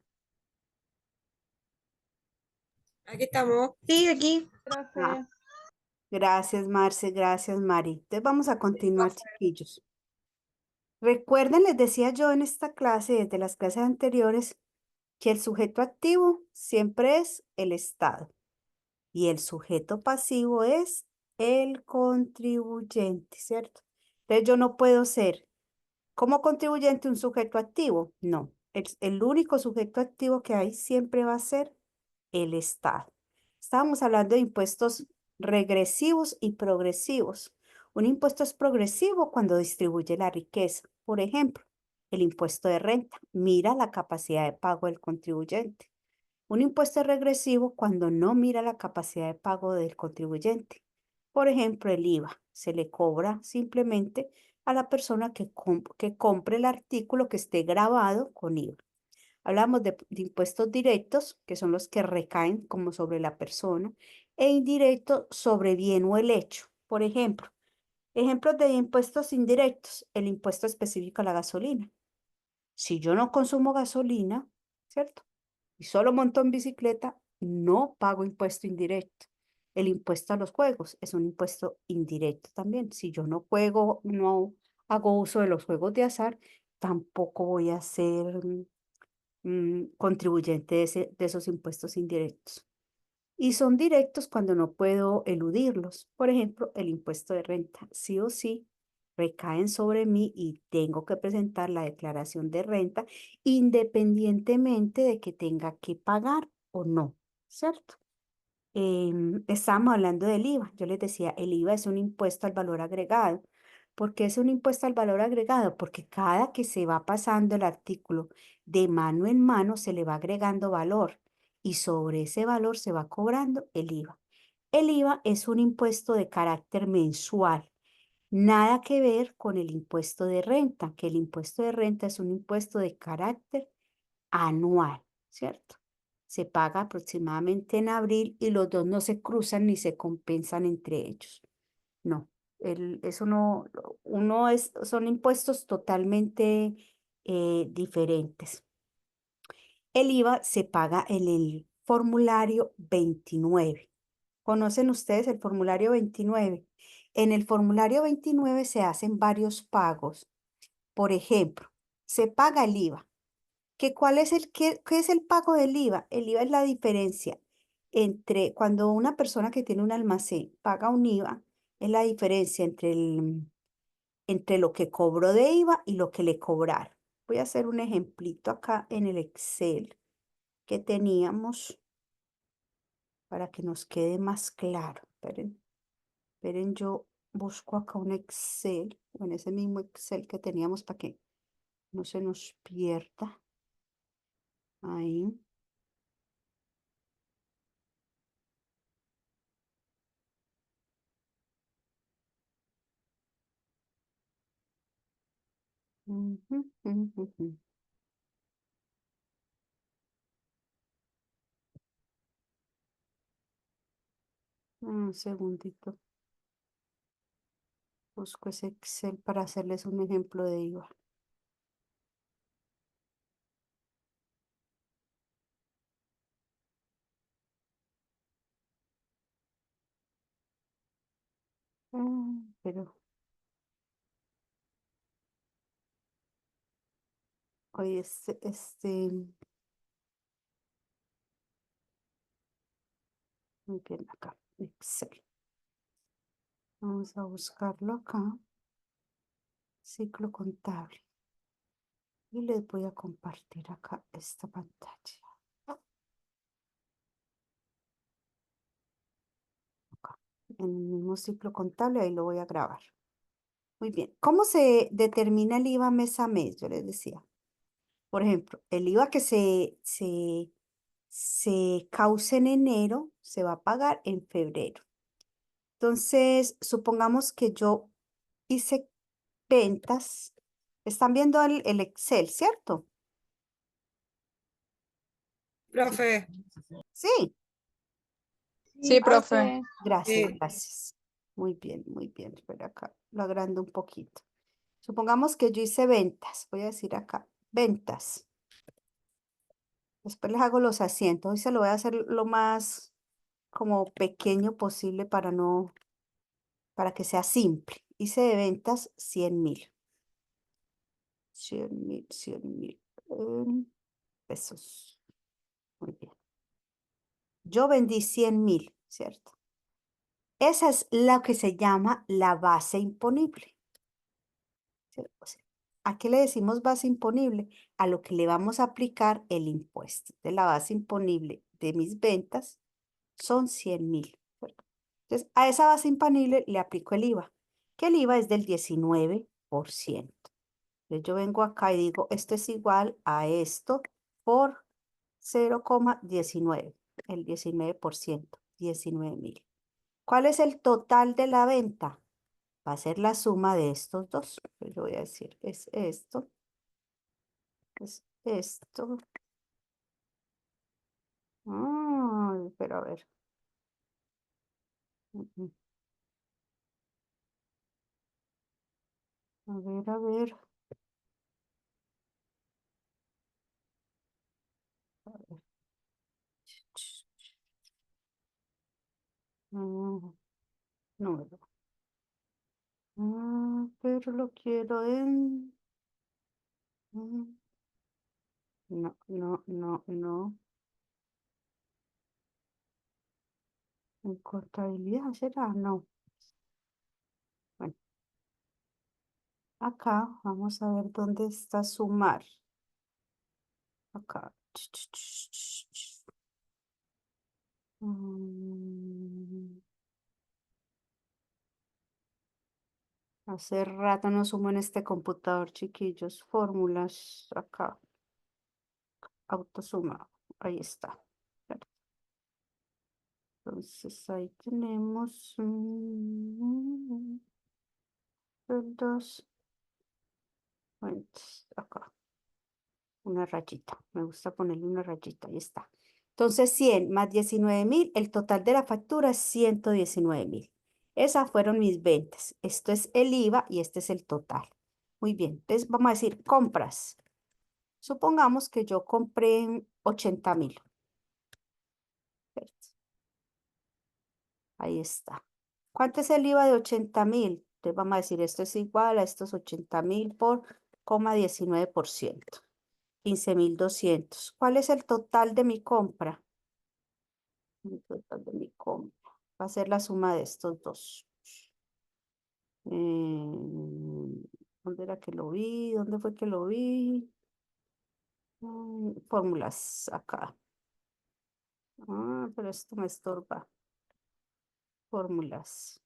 Aquí estamos. Sí, aquí.
Profe,
Ah, gracias, Marce, gracias, Mari. Entonces vamos a continuar, chiquillos. Recuerden, les decía yo en esta clase, desde las clases anteriores, que el sujeto activo siempre es el Estado y el sujeto pasivo es el contribuyente, ¿cierto? Entonces yo no puedo ser como contribuyente un sujeto activo, no. El único sujeto activo que hay siempre va a ser el Estado. Estábamos hablando de impuestos regresivos y progresivos. Un impuesto es progresivo cuando distribuye la riqueza. Por ejemplo, el impuesto de renta mira la capacidad de pago del contribuyente. Un impuesto es regresivo cuando no mira la capacidad de pago del contribuyente. Por ejemplo, el IVA se le cobra simplemente a la persona que compre el artículo que esté grabado con IVA. Hablamos de impuestos directos, que son los que recaen como sobre la persona, e indirectos sobre bien o el hecho. Por ejemplo, ejemplos de impuestos indirectos, el impuesto específico a la gasolina. Si yo no consumo gasolina, ¿cierto? Y solo monto en bicicleta, no pago impuesto indirecto. El impuesto a los juegos es un impuesto indirecto también. Si yo no juego, no hago uso de los juegos de azar, tampoco voy a ser contribuyente de esos impuestos indirectos. Y son directos cuando no puedo eludirlos. Por ejemplo, el impuesto de renta, sí o sí, recaen sobre mí y tengo que presentar la declaración de renta independientemente de que tenga que pagar o no, ¿cierto? Estábamos hablando del IVA. Yo les decía, el IVA es un impuesto al valor agregado. ¿Por qué es un impuesto al valor agregado? Porque cada que se va pasando el artículo de mano en mano se le va agregando valor y sobre ese valor se va cobrando el IVA. El IVA es un impuesto de carácter mensual. Nada que ver con el impuesto de renta, que el impuesto de renta es un impuesto de carácter anual, ¿cierto? Se paga aproximadamente en abril y los dos no se cruzan ni se compensan entre ellos. No, eso no, son impuestos totalmente diferentes. El IVA se paga en el formulario 29. ¿Conocen ustedes el formulario 29? En el formulario 29 se hacen varios pagos. Por ejemplo, se paga el IVA. ¿Qué es el pago del IVA? El IVA es la diferencia entre cuando una persona que tiene un almacén paga un IVA, es la diferencia entre lo que cobró de IVA y lo que le cobraron. Voy a hacer un ejemplito acá en el Excel que teníamos para que nos quede más claro. Esperen, yo busco acá un Excel, o en ese mismo Excel que teníamos para que no se nos pierda. Ahí. Ujú, ujú, ujú. Un segundito. Busco ese Excel para hacerles un ejemplo de IVA. Pero hoy muy bien acá, Excel. Vamos a buscarlo acá, ciclo contable. Y les voy a compartir acá esta pantalla. Acá, en el mismo ciclo contable, ahí lo voy a grabar. Muy bien. ¿Cómo se determina el IVA mes a mes? Yo les decía. Por ejemplo, el IVA que se causa en enero se va a pagar en febrero. Entonces, supongamos que yo hice ventas. Están viendo el Excel, ¿cierto?
Profe.
Sí,
sí, profe.
gracias, gracias. Muy bien, muy bien. Espera acá, lo agrando un poquito. Supongamos que yo hice ventas. Voy a decir acá, ventas. Después les hago los asientos. Hoy se lo voy a hacer lo más como pequeño posible para que sea simple. Hice de ventas 100.000. 100.000 en pesos. Muy bien. Yo vendí 100.000, ¿cierto? Esa es lo que se llama la base imponible. ¿Sí? O sea, ¿a qué le decimos base imponible? A lo que le vamos a aplicar el impuesto. De la base imponible de mis ventas son 100.000. Entonces, a esa base imponible le aplico el IVA, que el IVA es del 19%. Entonces, yo vengo acá y digo, esto es igual a esto por 0,19, el 19%, 19.000. ¿Cuál es el total de la venta? Va a ser la suma de estos dos. Pues yo voy a decir, es esto, es esto. Ay, pero a ver. A ver, a ver. A ver. Número. Pero lo quiero en... No, no, no, no. ¿En contabilidad será? No. Bueno, acá vamos a ver dónde está sumar. Acá. Hace rato no sumo en este computador, chiquillos. Fórmulas acá. Autosuma. Ahí está. Entonces ahí tenemos dos. Acá. Una rayita. Me gusta ponerle una rayita. Ahí está. Entonces 100 más 19.000. El total de la factura es 119.000. Esas fueron mis ventas. Esto es el IVA y este es el total. Muy bien. Entonces vamos a decir compras. Supongamos que yo compré 80.000. Ahí está. ¿Cuánto es el IVA de 80.000? Entonces vamos a decir, esto es igual a estos 80.000 por 19%. 15.200. ¿Cuál es el total de mi compra? El total de mi compra. Va a ser la suma de estos dos. ¿Dónde era que lo vi? ¿Dónde fue que lo vi? Fórmulas acá. Pero esto me estorba. Fórmulas.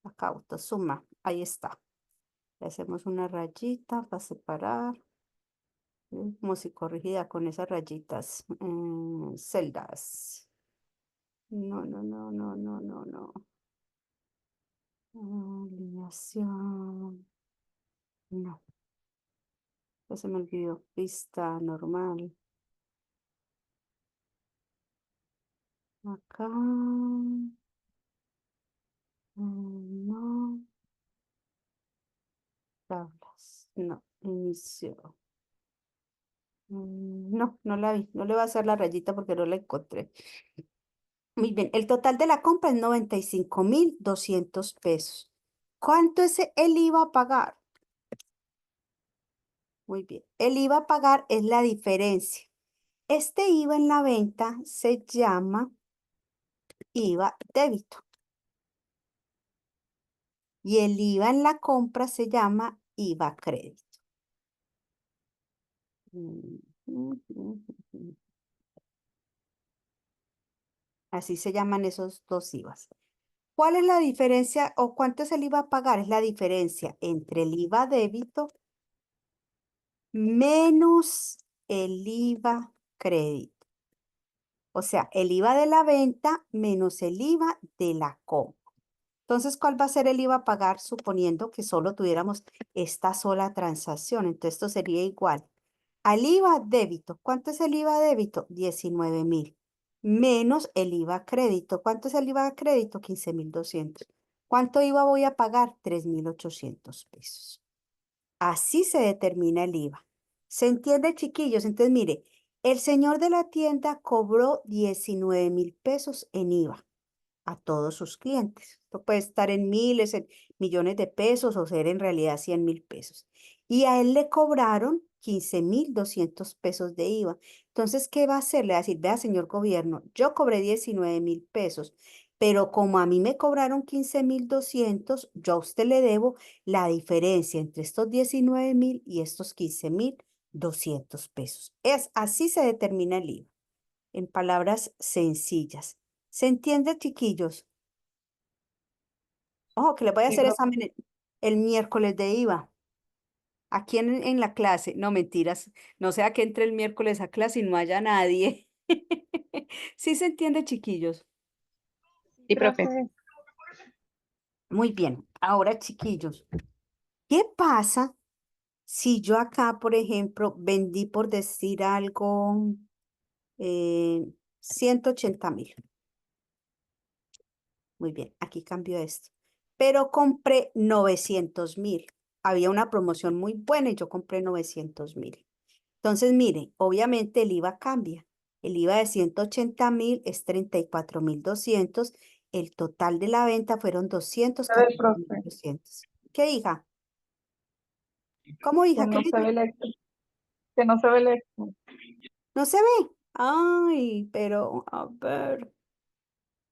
Acá, autosuma. Ahí está. Le hacemos una rayita para separar. Como si corrigida con esas rayitas. Celdas. No, no, no, no, no, no, no. Alineación. No. Ya se me olvidó. Pista normal. Acá. No. Tablas. No. Inicio. No, no la vi. No le voy a hacer la rayita porque no la encontré. Muy bien. El total de la compra es 95.200 pesos. ¿Cuánto es el IVA a pagar? Muy bien. El IVA a pagar es la diferencia. Este IVA en la venta se llama IVA débito. Y el IVA en la compra se llama IVA crédito. Así se llaman esos dos IVAs. ¿Cuál es la diferencia o cuánto es el IVA a pagar? Es la diferencia entre el IVA débito menos el IVA crédito. O sea, el IVA de la venta menos el IVA de la compra. Entonces, ¿cuál va a ser el IVA a pagar suponiendo que solo tuviéramos esta sola transacción? Entonces, esto sería igual al IVA débito. ¿Cuánto es el IVA débito? 19.000. Menos el IVA crédito. ¿Cuánto es el IVA crédito? 15.200. ¿Cuánto IVA voy a pagar? 3.800 pesos. Así se determina el IVA. ¿Se entiende, chiquillos? Entonces, mire, el señor de la tienda cobró 19.000 pesos en IVA a todos sus clientes. Esto puede estar en miles, en millones de pesos o ser en realidad 100.000 pesos. Y a él le cobraron 15.200 pesos de IVA. Entonces, ¿qué va a hacer? Le va a decir, vea, señor gobierno, yo cobré 19.000 pesos, pero como a mí me cobraron 15.200, yo a usted le debo la diferencia entre estos 19.000 y estos 15.200 pesos. Así se determina el IVA, en palabras sencillas. ¿Se entiende, chiquillos? Ojo, que le voy a
Sí,
hacer
profe.
examen el miércoles de IVA. Aquí en la clase. No, mentiras. No sea que entre el miércoles a clase y no haya nadie. ¿Sí se entiende, chiquillos?
Sí, profe.
Muy bien. Ahora, chiquillos, ¿qué pasa si yo acá, por ejemplo, vendí, por decir algo, 180.000? Muy bien, aquí cambio esto. Pero compré 900.000. Había una promoción muy buena y yo compré 900.000. Entonces, mire, obviamente el IVA cambia. El IVA de 180.000 es 34.200. El total de la venta fueron
A ver, profe.
214.200. ¿Qué, hija? ¿Cómo,
Que
hija? ¿Qué
no
le
se ve
dije?
el Excel. Que no se ve el Excel.
¿No se ve? Ay, pero a ver,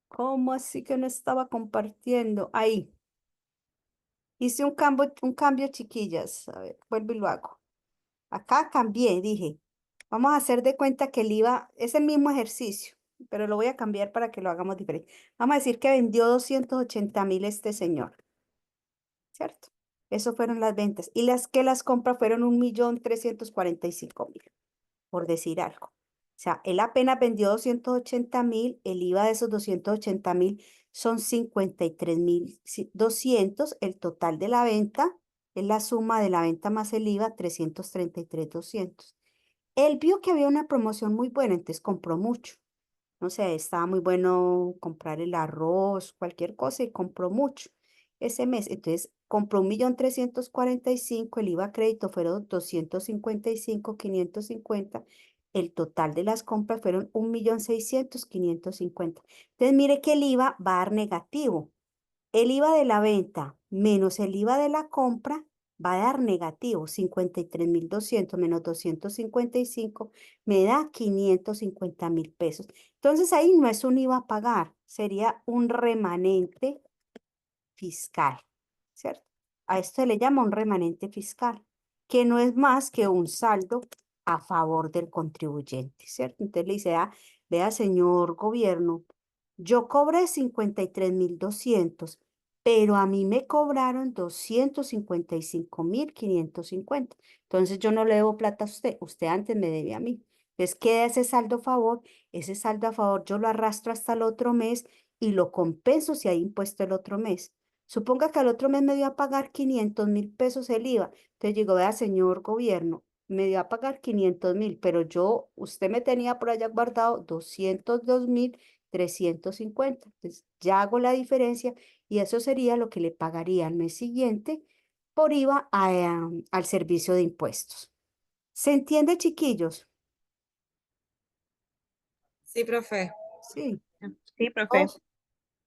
¿cómo así que no estaba compartiendo? Ahí. Hice un cambio, chiquillas. A ver, vuelvo y lo hago. Acá cambié, dije, vamos a hacer de cuenta que el IVA es el mismo ejercicio, pero lo voy a cambiar para que lo hagamos diferente. Vamos a decir que vendió 280.000 este señor, ¿cierto? Eso fueron las ventas. Y las compras fueron 1.345.000, por decir algo. O sea, él apenas vendió 280.000, el IVA de esos 280.000 son 53.200, el total de la venta es la suma de la venta más el IVA, 333.200. Él vio que había una promoción muy buena, entonces compró mucho. No sé, estaba muy bueno comprar el arroz, cualquier cosa, y compró mucho ese mes. Entonces compró 1.345.000, el IVA a crédito fueron 255.550. El total de las compras fueron 1.600.550. Entonces mire que el IVA va a dar negativo. El IVA de la venta menos el IVA de la compra va a dar negativo. 53.200 menos 255 me da 550.000 pesos. Entonces ahí no es un IVA a pagar, sería un remanente fiscal, ¿cierto? A esto se le llama un remanente fiscal, que no es más que un saldo a favor del contribuyente, ¿cierto? Entonces le dice, vea, señor gobierno, yo cobré 53.200, pero a mí me cobraron 255.550. Entonces yo no le debo plata a usted antes me debe a mí. Entonces queda ese saldo a favor, ese saldo a favor yo lo arrastro hasta el otro mes y lo compenso si hay impuesto el otro mes. Suponga que al otro mes me dio a pagar 500.000 pesos el IVA. Entonces digo, vea, señor gobierno, me dio a pagar 500.000, pero usted me tenía por allá guardado 202.350. Entonces ya hago la diferencia y eso sería lo que le pagaría al mes siguiente por IVA al servicio de impuestos. ¿Se entiende, chiquillos?
Sí, profe.
Sí.
Sí, profe.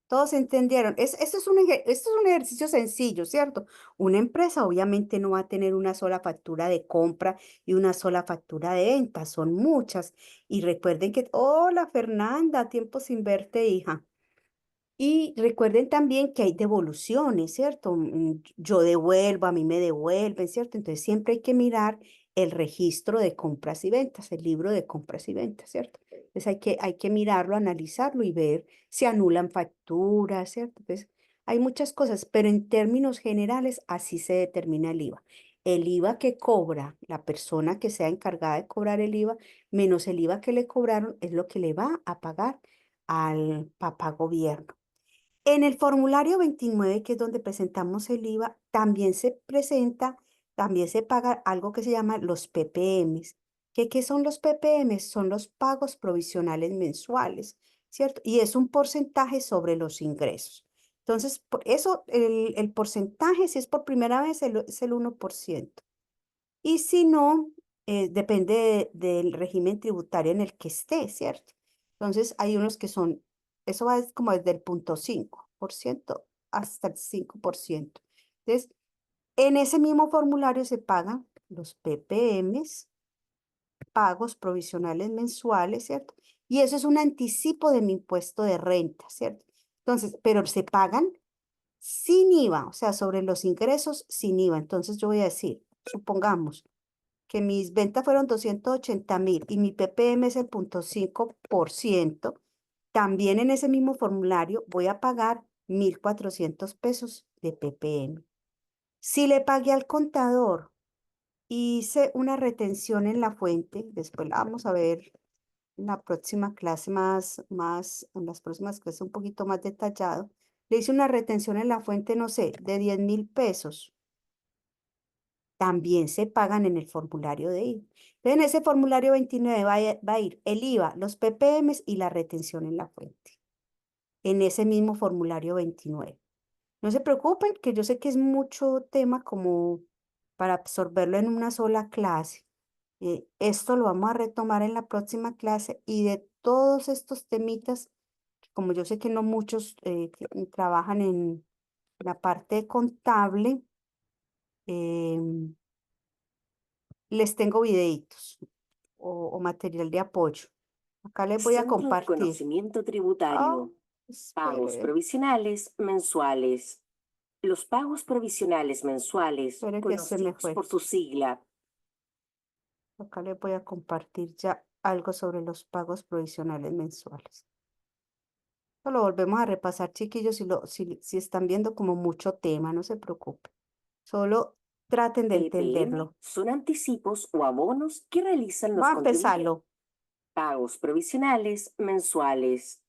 Todos entendieron. Esto es un ejercicio sencillo, ¿cierto? Una empresa obviamente no va a tener una sola factura de compra y una sola factura de venta, son muchas. Y recuerden que, hola Fernanda, tiempo sin verte, hija. Y recuerden también que hay devoluciones, ¿cierto? Yo devuelvo, a mí me devuelven, ¿cierto? Entonces siempre hay que mirar el registro de compras y ventas, el libro de compras y ventas, ¿cierto? Entonces hay que mirarlo, analizarlo y ver si anulan facturas, ¿cierto? Entonces hay muchas cosas, pero en términos generales así se determina el IVA. El IVA que cobra la persona que sea encargada de cobrar el IVA menos el IVA que le cobraron es lo que le va a pagar al papá gobierno. En el formulario 29, que es donde presentamos el IVA, también se paga algo que se llama los PPMs. ¿Qué son los PPMs? Son los pagos provisionales mensuales, ¿cierto? Y es un porcentaje sobre los ingresos. Entonces, por eso el porcentaje, si es por primera vez, es el 1%. Y si no, depende del régimen tributario en el que esté, ¿cierto? Entonces, hay unos que son, eso va como desde el 0.5% hasta el 5%. Entonces, en ese mismo formulario se pagan los PPMs, pagos provisionales mensuales, ¿cierto? Y eso es un anticipo de mi impuesto de renta, ¿cierto? Entonces, pero se pagan sin IVA, o sea, sobre los ingresos sin IVA. Entonces, yo voy a decir, supongamos que mis ventas fueron 280.000 y mi PPM es el 0.5%, también en ese mismo formulario voy a pagar 1.400 pesos de PPM. Si le pagué al contador, hice una retención en la fuente, después la vamos a ver en la próxima clase en las próximas clases un poquito más detallado, le hice una retención en la fuente, no sé, de 10.000 pesos. También se pagan en el formulario de IVA. Entonces, en ese formulario 29 va a ir el IVA, los PPMs y la retención en la fuente. En ese mismo formulario 29. No se preocupen, que yo sé que es mucho tema como para absorberlo en una sola clase. Esto lo vamos a retomar en la próxima clase y de todos estos temitas, como yo sé que no muchos trabajan en la parte contable, em, les tengo videitos o material de apoyo. Acá les voy a
Centro de
compartir.
Conocimiento Tributario. Pagos
Espere,
provisionales mensuales. Los pagos provisionales mensuales,
espere que se me
conocidos
fue.
por su sigla.
Acá les voy a compartir ya algo sobre los pagos provisionales mensuales. Esto lo volvemos a repasar, chiquillos, si están viendo como mucho tema, no se preocupen. Solo traten de
PPM
entenderlo.
son anticipos o abonos que realizan los
Vamos a
contribuyentes.
empezarlo.
Pagos provisionales mensuales.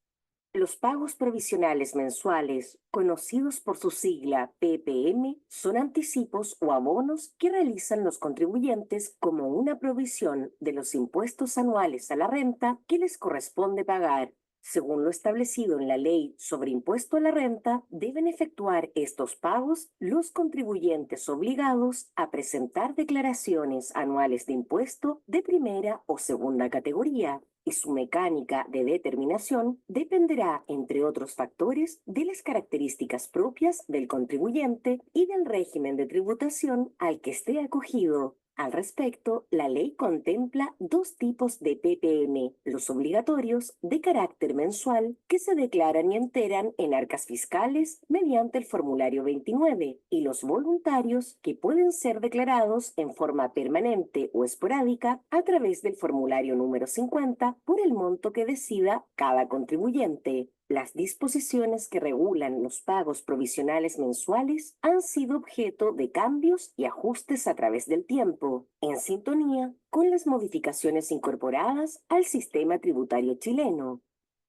Los pagos provisionales mensuales, conocidos por su sigla PPM, son anticipos o abonos que realizan los contribuyentes como una provisión de los impuestos anuales a la renta que les corresponde pagar. Según lo establecido en la Ley sobre Impuesto a la Renta, deben efectuar estos pagos los contribuyentes obligados a presentar declaraciones anuales de impuesto de primera o segunda categoría, y su mecánica de determinación dependerá, entre otros factores, de las características propias del contribuyente y del régimen de tributación al que esté acogido. Al respecto, la ley contempla dos tipos de PPM: los obligatorios, de carácter mensual, que se declaran y enteran en arcas fiscales mediante el formulario 29, y los voluntarios, que pueden ser declarados en forma permanente o esporádica a través del formulario número 50 por el monto que decida cada contribuyente. Las disposiciones que regulan los pagos provisionales mensuales han sido objeto de cambios y ajustes a través del tiempo, en sintonía con las modificaciones incorporadas al sistema tributario chileno.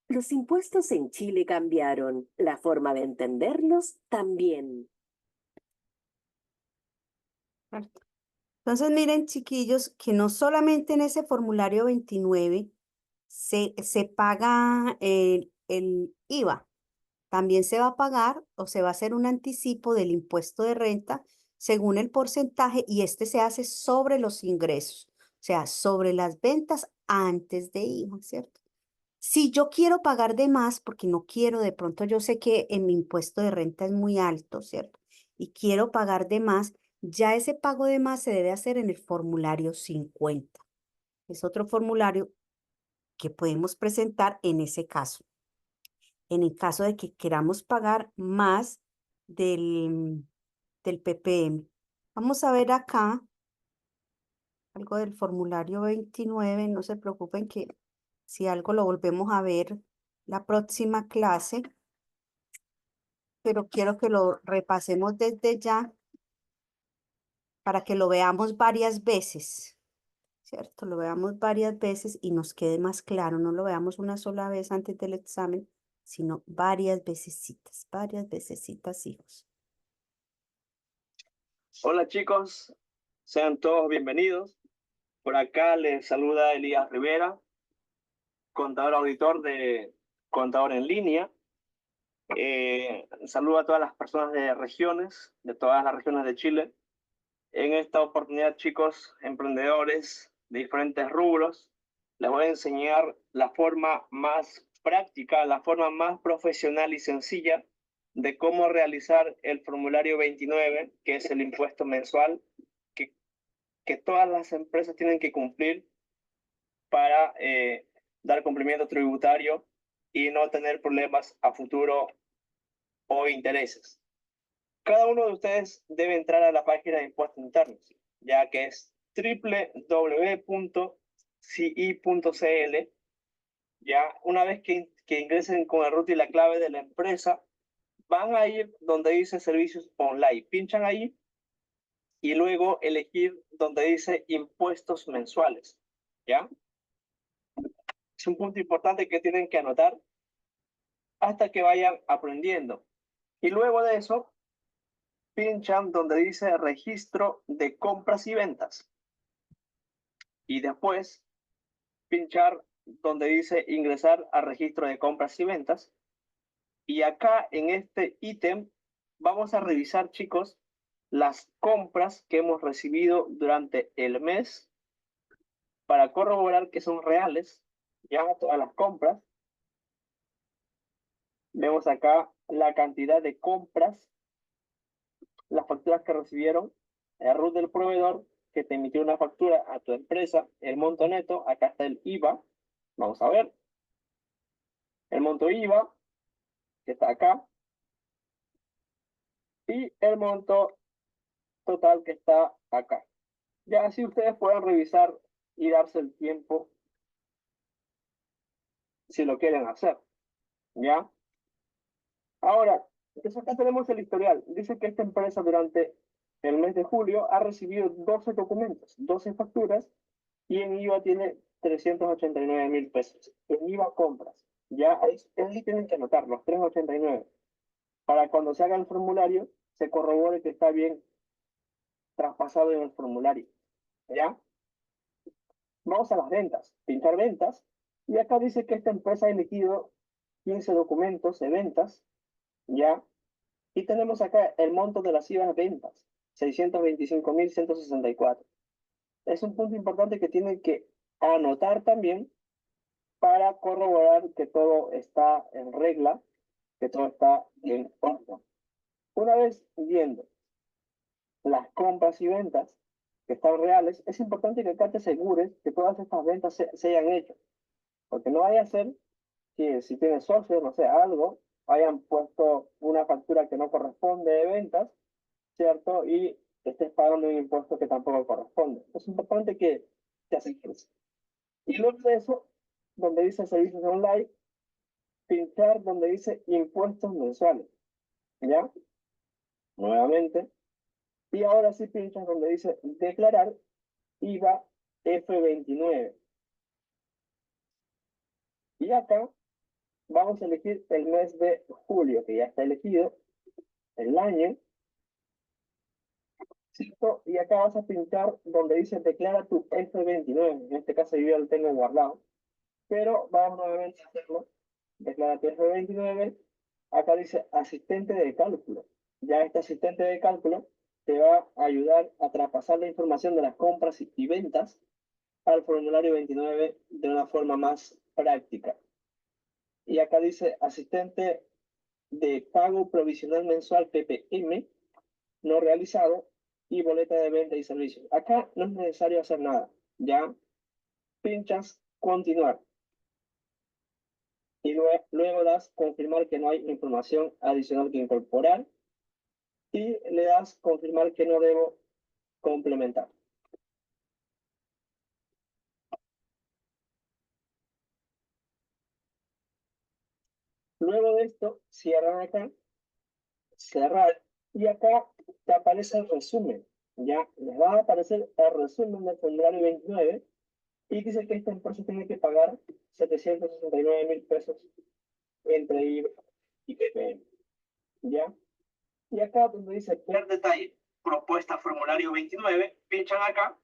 Los impuestos en Chile cambiaron, la forma de entenderlos también.
Entonces, miren, chiquillos, que no solamente en ese formulario 29 se paga el IVA, también se va a pagar o se va a hacer un anticipo del impuesto de renta según el porcentaje y este se hace sobre los ingresos, o sea, sobre las ventas antes de IVA, ¿cierto? Si yo quiero pagar de más, porque no quiero, de pronto yo sé que en mi impuesto de renta es muy alto, ¿cierto? Y quiero pagar de más, ya ese pago de más se debe hacer en el formulario 50. Es otro formulario que podemos presentar en ese caso. En el caso de que queramos pagar más del PPM. Vamos a ver acá algo del formulario 29. No se preocupen que si algo lo volvemos a ver la próxima clase, pero quiero que lo repasemos desde ya para que lo veamos varias veces, ¿cierto? Lo veamos varias veces y nos quede más claro, no lo veamos una sola vez antes del examen, sino varias vecesitas, hijos.
Hola chicos, sean todos bienvenidos. Por acá les saluda Elías Rivera, contador auditor de Contador en Línea. Saludo a todas las personas de todas las regiones de Chile. En esta oportunidad, chicos, emprendedores, de diferentes rubros. Les voy a enseñar la forma más práctica, la forma más profesional y sencilla de cómo realizar el formulario 29, que es el impuesto mensual que todas las empresas tienen que cumplir para dar cumplimiento tributario y no tener problemas a futuro o intereses. Cada uno de ustedes debe entrar a la página de impuestos internos, ya que es www.ci.cl. Ya una vez que ingresen con el root y la clave de la empresa, van a ir donde dice servicios online, pinchan ahí y luego elegir donde dice impuestos mensuales. ¿Ya? Es un punto importante que tienen que anotar hasta que vayan aprendiendo. Y luego de eso, pinchan donde dice registro de compras y ventas. Y después, pinchar donde dice ingresar al registro de compras y ventas. Y acá en este ítem vamos a revisar, chicos, las compras que hemos recibido durante el mes para corroborar que son reales, ya todas las compras. Vemos acá la cantidad de compras, las facturas que recibieron, el RUT del proveedor que te emitió una factura a tu empresa, el monto neto, acá está el IVA, vamos a ver, el monto IVA, que está acá, y el monto total que está acá. Ya así ustedes pueden revisar y darse el tiempo si lo quieren hacer, ¿ya? Ahora, pues acá tenemos el historial. Dice que esta empresa durante el mes de julio ha recibido 12 documentos, 12 facturas, y en IVA tiene 389.000 pesos. En IVA compras. Ya ahí tienen que anotar los 389. Para cuando se haga el formulario, se corrobore que está bien traspasado en el formulario. ¿Ya? Vamos a las ventas. Pinchar ventas. Y acá dice que esta empresa ha elegido 15 documentos de ventas. ¿Ya? Y tenemos acá el monto de las IVA ventas. 625.164. Es un punto importante que tienen que anotar también para corroborar que todo está en regla, que todo está en orden. Una vez viendo las compras y ventas que están reales, es importante que acá te asegures que todas estas ventas se hayan hecho. Porque no vaya a ser que si tienes socio, no sé, algo, hayan puesto una factura que no corresponde de ventas, ¿cierto? Y estés pagando un impuesto que tampoco corresponde. Es importante que te asegures. Y luego de eso, donde dice servicios online, pinchar donde dice impuestos mensuales. ¿Ya? Nuevamente. Y ahora sí pinchas donde dice declarar IVA F29. Y acá vamos a elegir el mes de julio, que ya está elegido, el año, ¿cierto? Y acá vas a pinchar donde dice declara tu F29. En este caso yo ya lo tengo guardado. Pero vamos nuevamente a hacerlo. Declara tu F29. Acá dice asistente de cálculo. Ya este asistente de cálculo te va a ayudar a traspasar la información de las compras y ventas al formulario 29 de una forma más práctica. Y acá dice asistente de pago provisional mensual PPM no realizado y boleta de venta y servicios. Acá no es necesario hacer nada. Ya pinchas continuar. Y luego das confirmar que no hay información adicional que incorporar y le das confirmar que no debo complementar. Luego de esto, cierran acá, cerrar, y acá te aparece el resumen. Ya les va a aparecer el resumen del formulario 29 y dice que esta empresa tiene que pagar 769.000 pesos entre IVA y PPM. ¿Ya? Y acá donde dice ver detalle, propuesta formulario 29, pinchan acá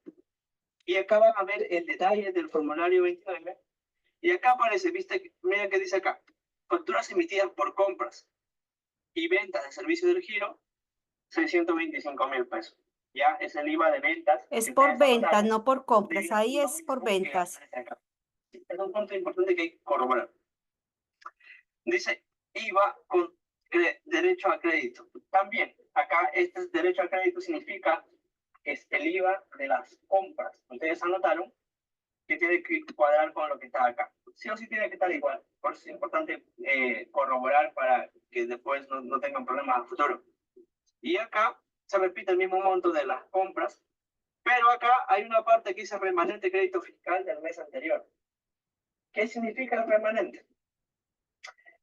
y acá van a ver el detalle del formulario 29 y acá aparece, viste, mira que dice acá, facturas emitidas por compras y ventas de servicio del giro, 625.000 pesos. Ya es el IVA de ventas.
Es
que
por
ustedes
ventas,
anotaron.
no por compras. Ahí es por ventas.
Es un punto importante que hay que corroborar. Dice IVA con derecho a crédito. También, acá este derecho a crédito significa que es el IVA de las compras. Ustedes anotaron que tiene que cuadrar con lo que está acá. Sí o sí tiene que estar igual. Por eso es importante corroborar para que después no tengan problemas a futuro. Y acá se repite el mismo monto de las compras, pero acá hay una parte que dice remanente crédito fiscal del mes anterior. ¿Qué significa el remanente?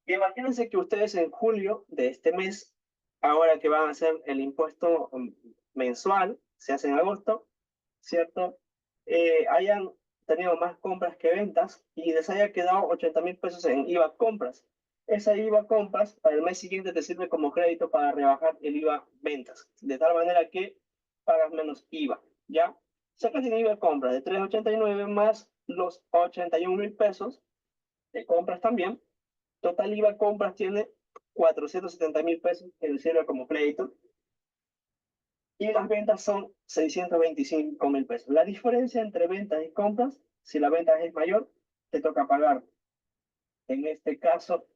Imagínense que ustedes en julio de este mes, ahora que van a hacer el impuesto mensual, se hace en agosto, ¿cierto? Hayan tenido más compras que ventas y les haya quedado 80.000 pesos en IVA compras. Esa IVA compras para el mes siguiente te sirve como crédito para rebajar el IVA ventas, de tal manera que pagas menos IVA, ¿ya? Sacas el IVA compras de 389 más los 81.000 pesos de compras también. Total IVA compras tiene 470.000 pesos que le sirve como crédito. Y las ventas son 625.000 pesos. La diferencia entre ventas y compras, si la venta es mayor, te toca pagar. En este caso,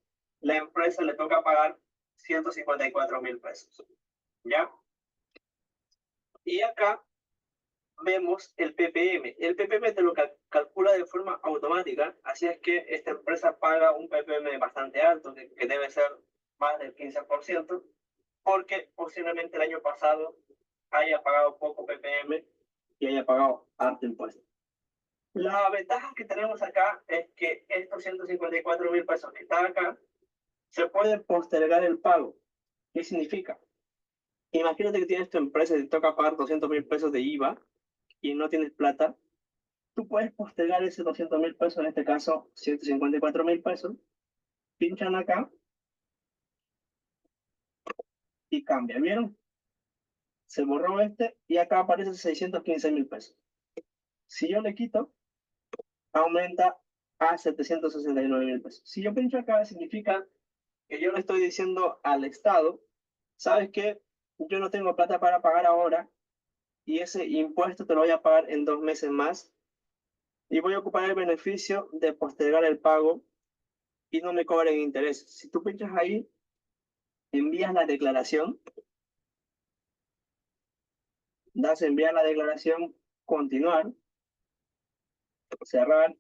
la empresa le toca pagar 154.000 pesos. ¿Ya? Y acá vemos el PPM. El PPM te lo calcula de forma automática, así es que esta empresa paga un PPM bastante alto, que debe ser más del 15%, porque posiblemente el año pasado haya pagado poco PPM y haya pagado alto impuesto. La ventaja que tenemos acá es que estos 154.000 pesos que están acá, se puede postergar el pago. ¿Qué significa? Imagínate que tienes tu empresa y te toca pagar 200.000 pesos de IVA y no tienes plata. Tú puedes postergar ese 200.000 pesos, en este caso 154.000 pesos. Pinchan acá y cambia. ¿Vieron? Se borró este y acá aparece 615.000 pesos. Si yo le quito, aumenta a 769.000 pesos. Si yo pincho acá, significa que yo le estoy diciendo al Estado, ¿sabes qué? Yo no tengo plata para pagar ahora y ese impuesto te lo voy a pagar en 2 meses más y voy a ocupar el beneficio de postergar el pago y no me cobren intereses. Si tú pinchas ahí, envías la declaración, das enviar la declaración, continuar, cerrar.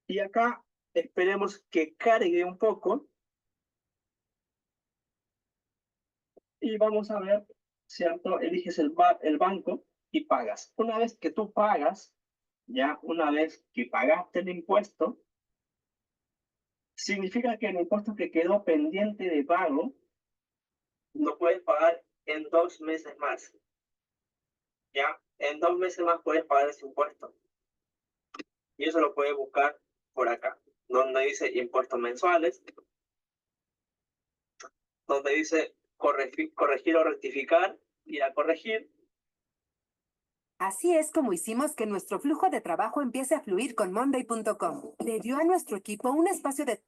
Y acá esperemos que cargue un poco. Y vamos a ver, ¿cierto? Eliges el banco y pagas. Una vez que tú pagas, ya una vez que pagaste el impuesto, significa que el impuesto que quedó pendiente de pago lo puedes pagar en 2 meses más. Ya, en 2 meses más puedes pagar ese impuesto. Y eso lo puedes buscar por acá, donde dice impuestos mensuales, donde dice corregir o rectificar, ir a corregir.
Así es como hicimos que nuestro flujo de trabajo empiece a fluir con Monday.com. Le dio a nuestro equipo un espacio de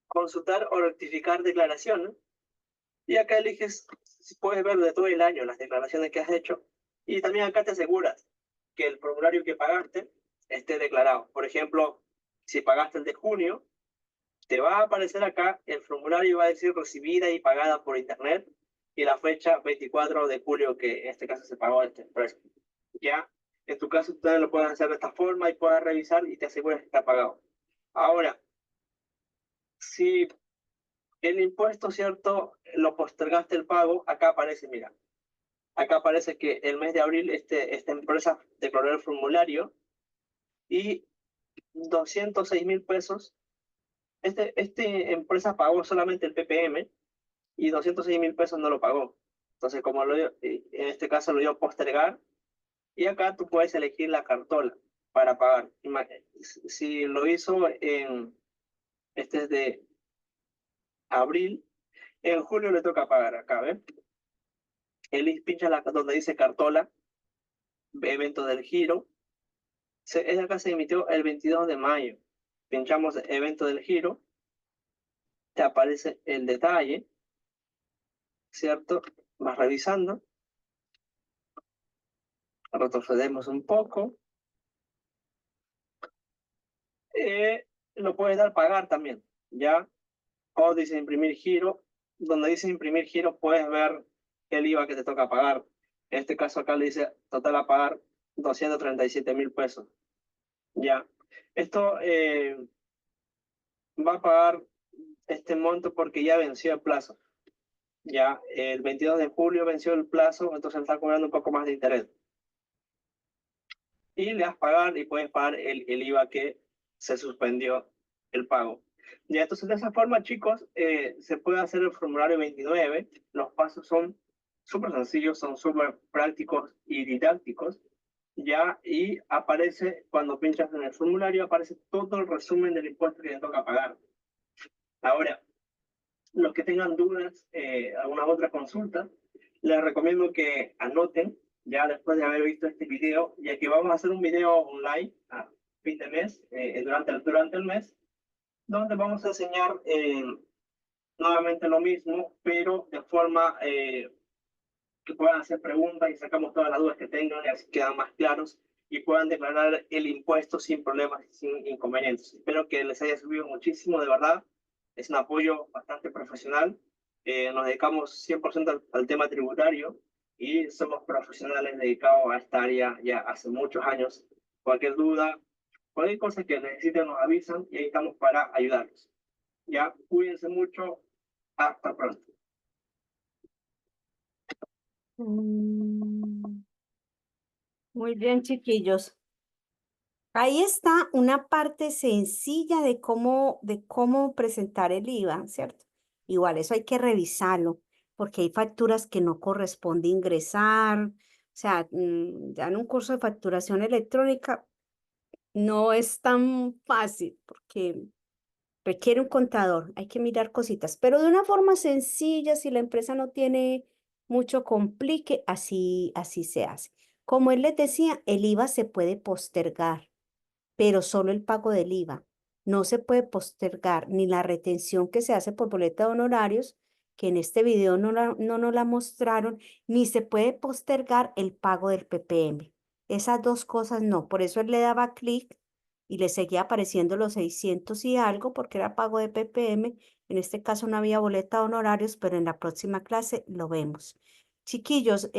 consultar o rectificar declaraciones. Y acá eliges, puedes ver de todo el año las declaraciones que has hecho. Y también acá te aseguras que el formulario que pagaste esté declarado. Por ejemplo, si pagaste el de junio, te va a aparecer acá el formulario, va a decir recibida y pagada por internet y la fecha 24 de julio que en este caso se pagó esta empresa. Ya, en tu caso ustedes lo pueden hacer de esta forma y puedes revisar y te aseguras que está pagado. Ahora, si el impuesto, ¿cierto? Lo postergaste el pago, acá aparece, mira. Acá aparece que el mes de abril esta empresa declaró el formulario y 206.000 pesos. Esta empresa pagó solamente el PPM y 206.000 pesos no lo pagó. Entonces, como en este caso lo dio a postergar, y acá tú puedes elegir la cartola para pagar. Si lo hizo este es de abril, en julio le toca pagar acá, ¿ven? Él pincha donde dice cartola, evento del giro. Acá se emitió el 22 de mayo. Pinchamos evento del giro te aparece el detalle, ¿cierto? Vas revisando. Retrocedemos un poco. Lo puedes dar pagar también, ¿ya? O dice imprimir giro. Donde dice imprimir giro puedes ver el IVA que te toca pagar. En este caso acá le dice total a pagar 237.000 pesos. Ya. Esto va a pagar este monto porque ya venció el plazo. Ya, el 22 de julio venció el plazo, entonces está cobrando un poco más de interés. Y le das pagar y puedes pagar el IVA que se suspendió el pago. Ya, entonces de esa forma, chicos, se puede hacer el formulario 29. Los pasos son súper sencillos, son súper prácticos y didácticos. Ya, y aparece, cuando pinchas en el formulario, aparece todo el resumen del impuesto que le toca pagar. Ahora, los que tengan dudas, alguna otra consulta, les recomiendo que anoten, ya después de haber visto este video, ya que vamos a hacer un video online a fin de mes, durante el mes, donde vamos a enseñar nuevamente lo mismo, pero de forma que puedan hacer preguntas y sacamos todas las dudas que tengan y así quedan más claros y puedan declarar el impuesto sin problemas y sin inconvenientes. Espero que les haya servido muchísimo, de verdad. Es un apoyo bastante profesional. Nos dedicamos 100% al tema tributario y somos profesionales dedicados a esta área ya hace muchos años. Cualquier duda, cualquier cosa que necesiten nos avisan y ahí estamos para ayudarlos. Ya, cuídense mucho. Hasta pronto.
Muy bien, chiquillos. Ahí está una parte sencilla de cómo presentar el IVA, ¿cierto? Igual eso hay que revisarlo, porque hay facturas que no corresponde ingresar. O sea, ya en un curso de facturación electrónica no es tan fácil, porque requiere un contador, hay que mirar cositas, pero de una forma sencilla, si la empresa no tiene mucho complique, así se hace. Como él les decía, el IVA se puede postergar, pero solo el pago del IVA. No se puede postergar ni la retención que se hace por boleta de honorarios, que en este video no nos la mostraron, ni se puede postergar el pago del PPM. Esas dos cosas no. Por eso él le daba clic y le seguía apareciendo los 600 y algo, porque era pago de PPM. En este caso no había boleta de honorarios, pero en la próxima clase lo vemos. Chiquillos,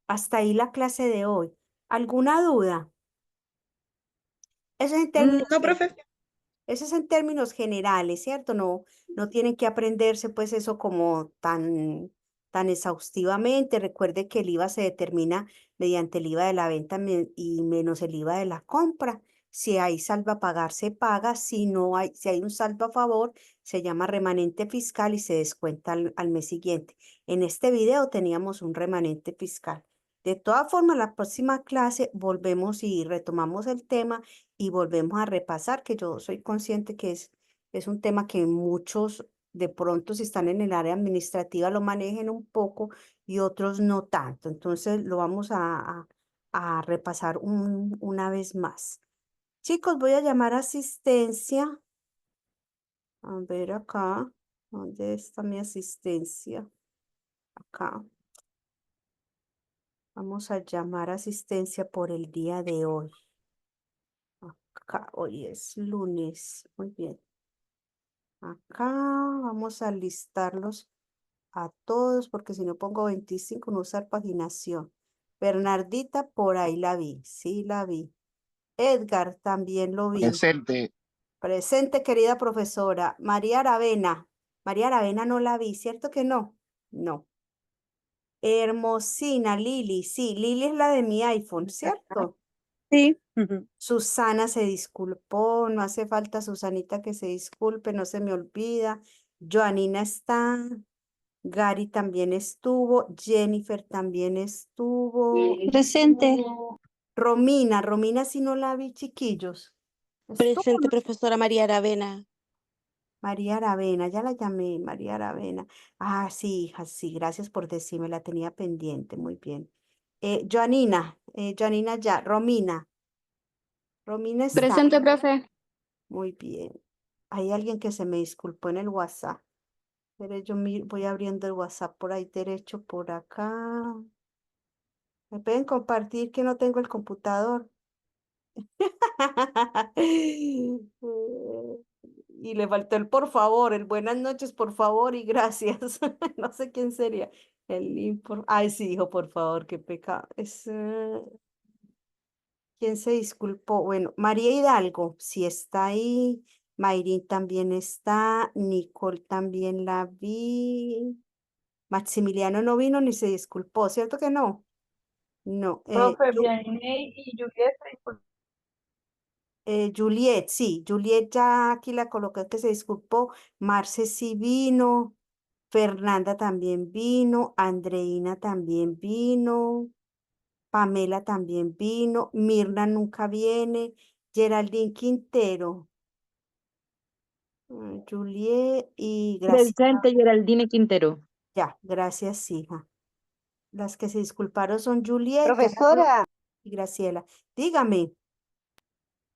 hasta ahí la clase de hoy. ¿Alguna duda? Eso es en términos,
No, profe.
eso es en términos generales, ¿cierto? No tienen que aprenderse pues eso como tan exhaustivamente. Recuerde que el IVA se determina mediante el IVA de la venta y menos el IVA de la compra. Si hay saldo a pagar, se paga. Si hay un saldo a favor, se llama remanente fiscal y se descuenta al mes siguiente. En este video teníamos un remanente fiscal. De todas formas, la próxima clase volvemos y retomamos el tema y volvemos a repasar, que yo soy consciente que es un tema que muchos de pronto si están en el área administrativa lo manejen un poco y otros no tanto. Entonces lo vamos a repasar una vez más. Chicos, voy a llamar a asistencia. A ver acá, ¿dónde está mi asistencia? Acá. Vamos a llamar a asistencia por el día de hoy. Acá, hoy es lunes. Muy bien. Acá vamos a listarlos a todos, porque si no pongo 25 no usar paginación. Bernardita, por ahí la vi. Sí, la vi. Edgar, también lo vi.
Presente.
Presente, querida profesora. María Aravena. María Aravena no la vi, ¿cierto que no? No. Hermosina, Lili. Sí, Lili es la de mi iPhone, ¿cierto?
Sí.
Susana se disculpó, no hace falta Susanita que se disculpe, no se me olvida. Joanina está, Gary también estuvo, Jennifer también estuvo.
Presente.
Romina sí no la vi, chiquillos. Estuvo,
Presente,
¿no?
profesora María Aravena.
María Aravena, ya la llamé, María Aravena. Ah, sí, hija, sí, gracias por decirme, la tenía pendiente, muy bien. Joanina ya, Romina está.
Presente, profe.
Muy bien. Hay alguien que se me disculpó en el WhatsApp. Pero yo voy abriendo el WhatsApp por ahí derecho, por acá. ¿Me pueden compartir que no tengo el computador? Y le faltó el por favor, el buenas noches, por favor y gracias. No sé quién sería. El link Ay, sí, dijo por favor, qué pecado. ¿Quién se disculpó? Bueno, María Hidalgo, si está ahí. Mayrin también está. Nicole también la vi. Maximiliano no vino ni se disculpó, ¿cierto que no? No.
Profe, Vianney y Juliet se disculparon.
Juliet, sí, Juliet ya aquí la coloqué que se disculpó. Marce sí vino. Fernanda también vino. Andreina también vino. Pamela también vino. Mirna nunca viene. Geraldine Quintero. Juliet y Graciela.
Presente, Geraldine Quintero.
Ya, gracias, hija. Las que se disculparon son Juliet,
Profesora,
y Graciela. Dígame,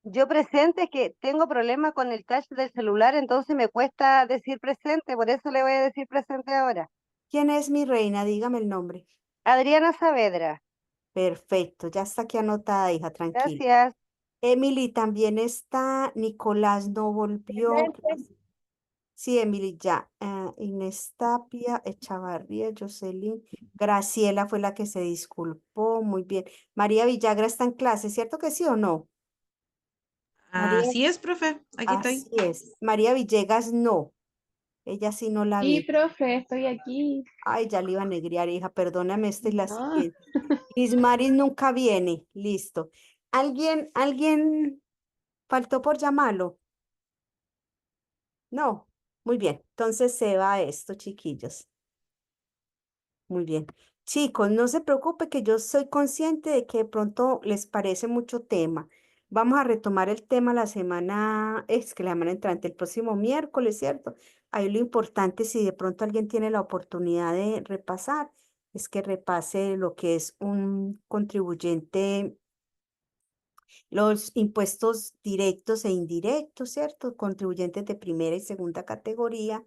yo presente que tengo problema con el touch del celular, entonces me cuesta decir presente, por eso le voy a decir presente ahora.
¿quién es mi reina? Dígame el nombre.
Adriana Saavedra.
Perfecto, ya está aquí anotada, hija, tranquila.
Gracias.
Emily también está. Nicolás no volvió. Sí, Emily, ya. Inés Tapia, Echavarría, Jocelyn. Graciela fue la que se disculpó. Muy bien. María Villagra está en clase, ¿cierto que sí o no? María,
Así es, profe. Aquí estoy.
así es. María Villegas no. Ella sí no la vi.
profe, estoy aquí.
Ay, ya le iba a negrear, hija. Perdóname, esta es la siguiente. Ismaris nunca viene. Listo. ¿Alguien faltó por llamarlo? No. Muy bien. Entonces se va esto, chiquillos. Muy bien. Chicos, no se preocupe que yo soy consciente de que de pronto les parece mucho tema. Vamos a retomar el tema la semana entrante, el próximo miércoles, ¿cierto? Ahí lo importante, si de pronto alguien tiene la oportunidad de repasar, es que repase lo que es un contribuyente, los impuestos directos e indirectos, ¿cierto? Contribuyentes de primera y segunda categoría,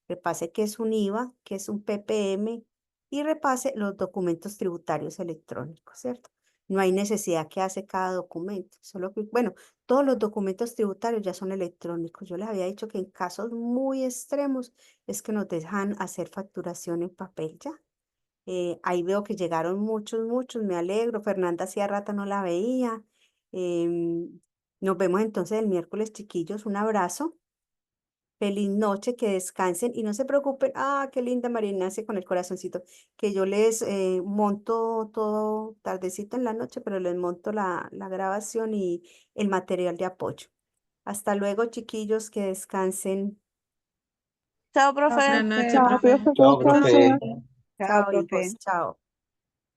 repase qué es un IVA, qué es un PPM y repase los documentos tributarios electrónicos, ¿cierto? No hay necesidad que hace cada documento, solo que, bueno, todos los documentos tributarios ya son electrónicos. Yo les había dicho que en casos muy extremos es que nos dejan hacer facturación en papel ya. Ahí veo que llegaron muchos, me alegro. Fernanda hacía rato no la veía. Nos vemos entonces el miércoles, chiquillos. Un abrazo. Feliz noche, que descansen y no se preocupen. Ah, qué linda María Ignacia con el corazoncito. Que yo les monto todo tardecito en la noche, pero les monto la grabación y el material de apoyo. Hasta luego, chiquillos, que descansen.
Chao, profe.
Buenas noches,
Chao,
profe.
profe.
Chao, profe.
Chao,
profe.
hijos. Chao.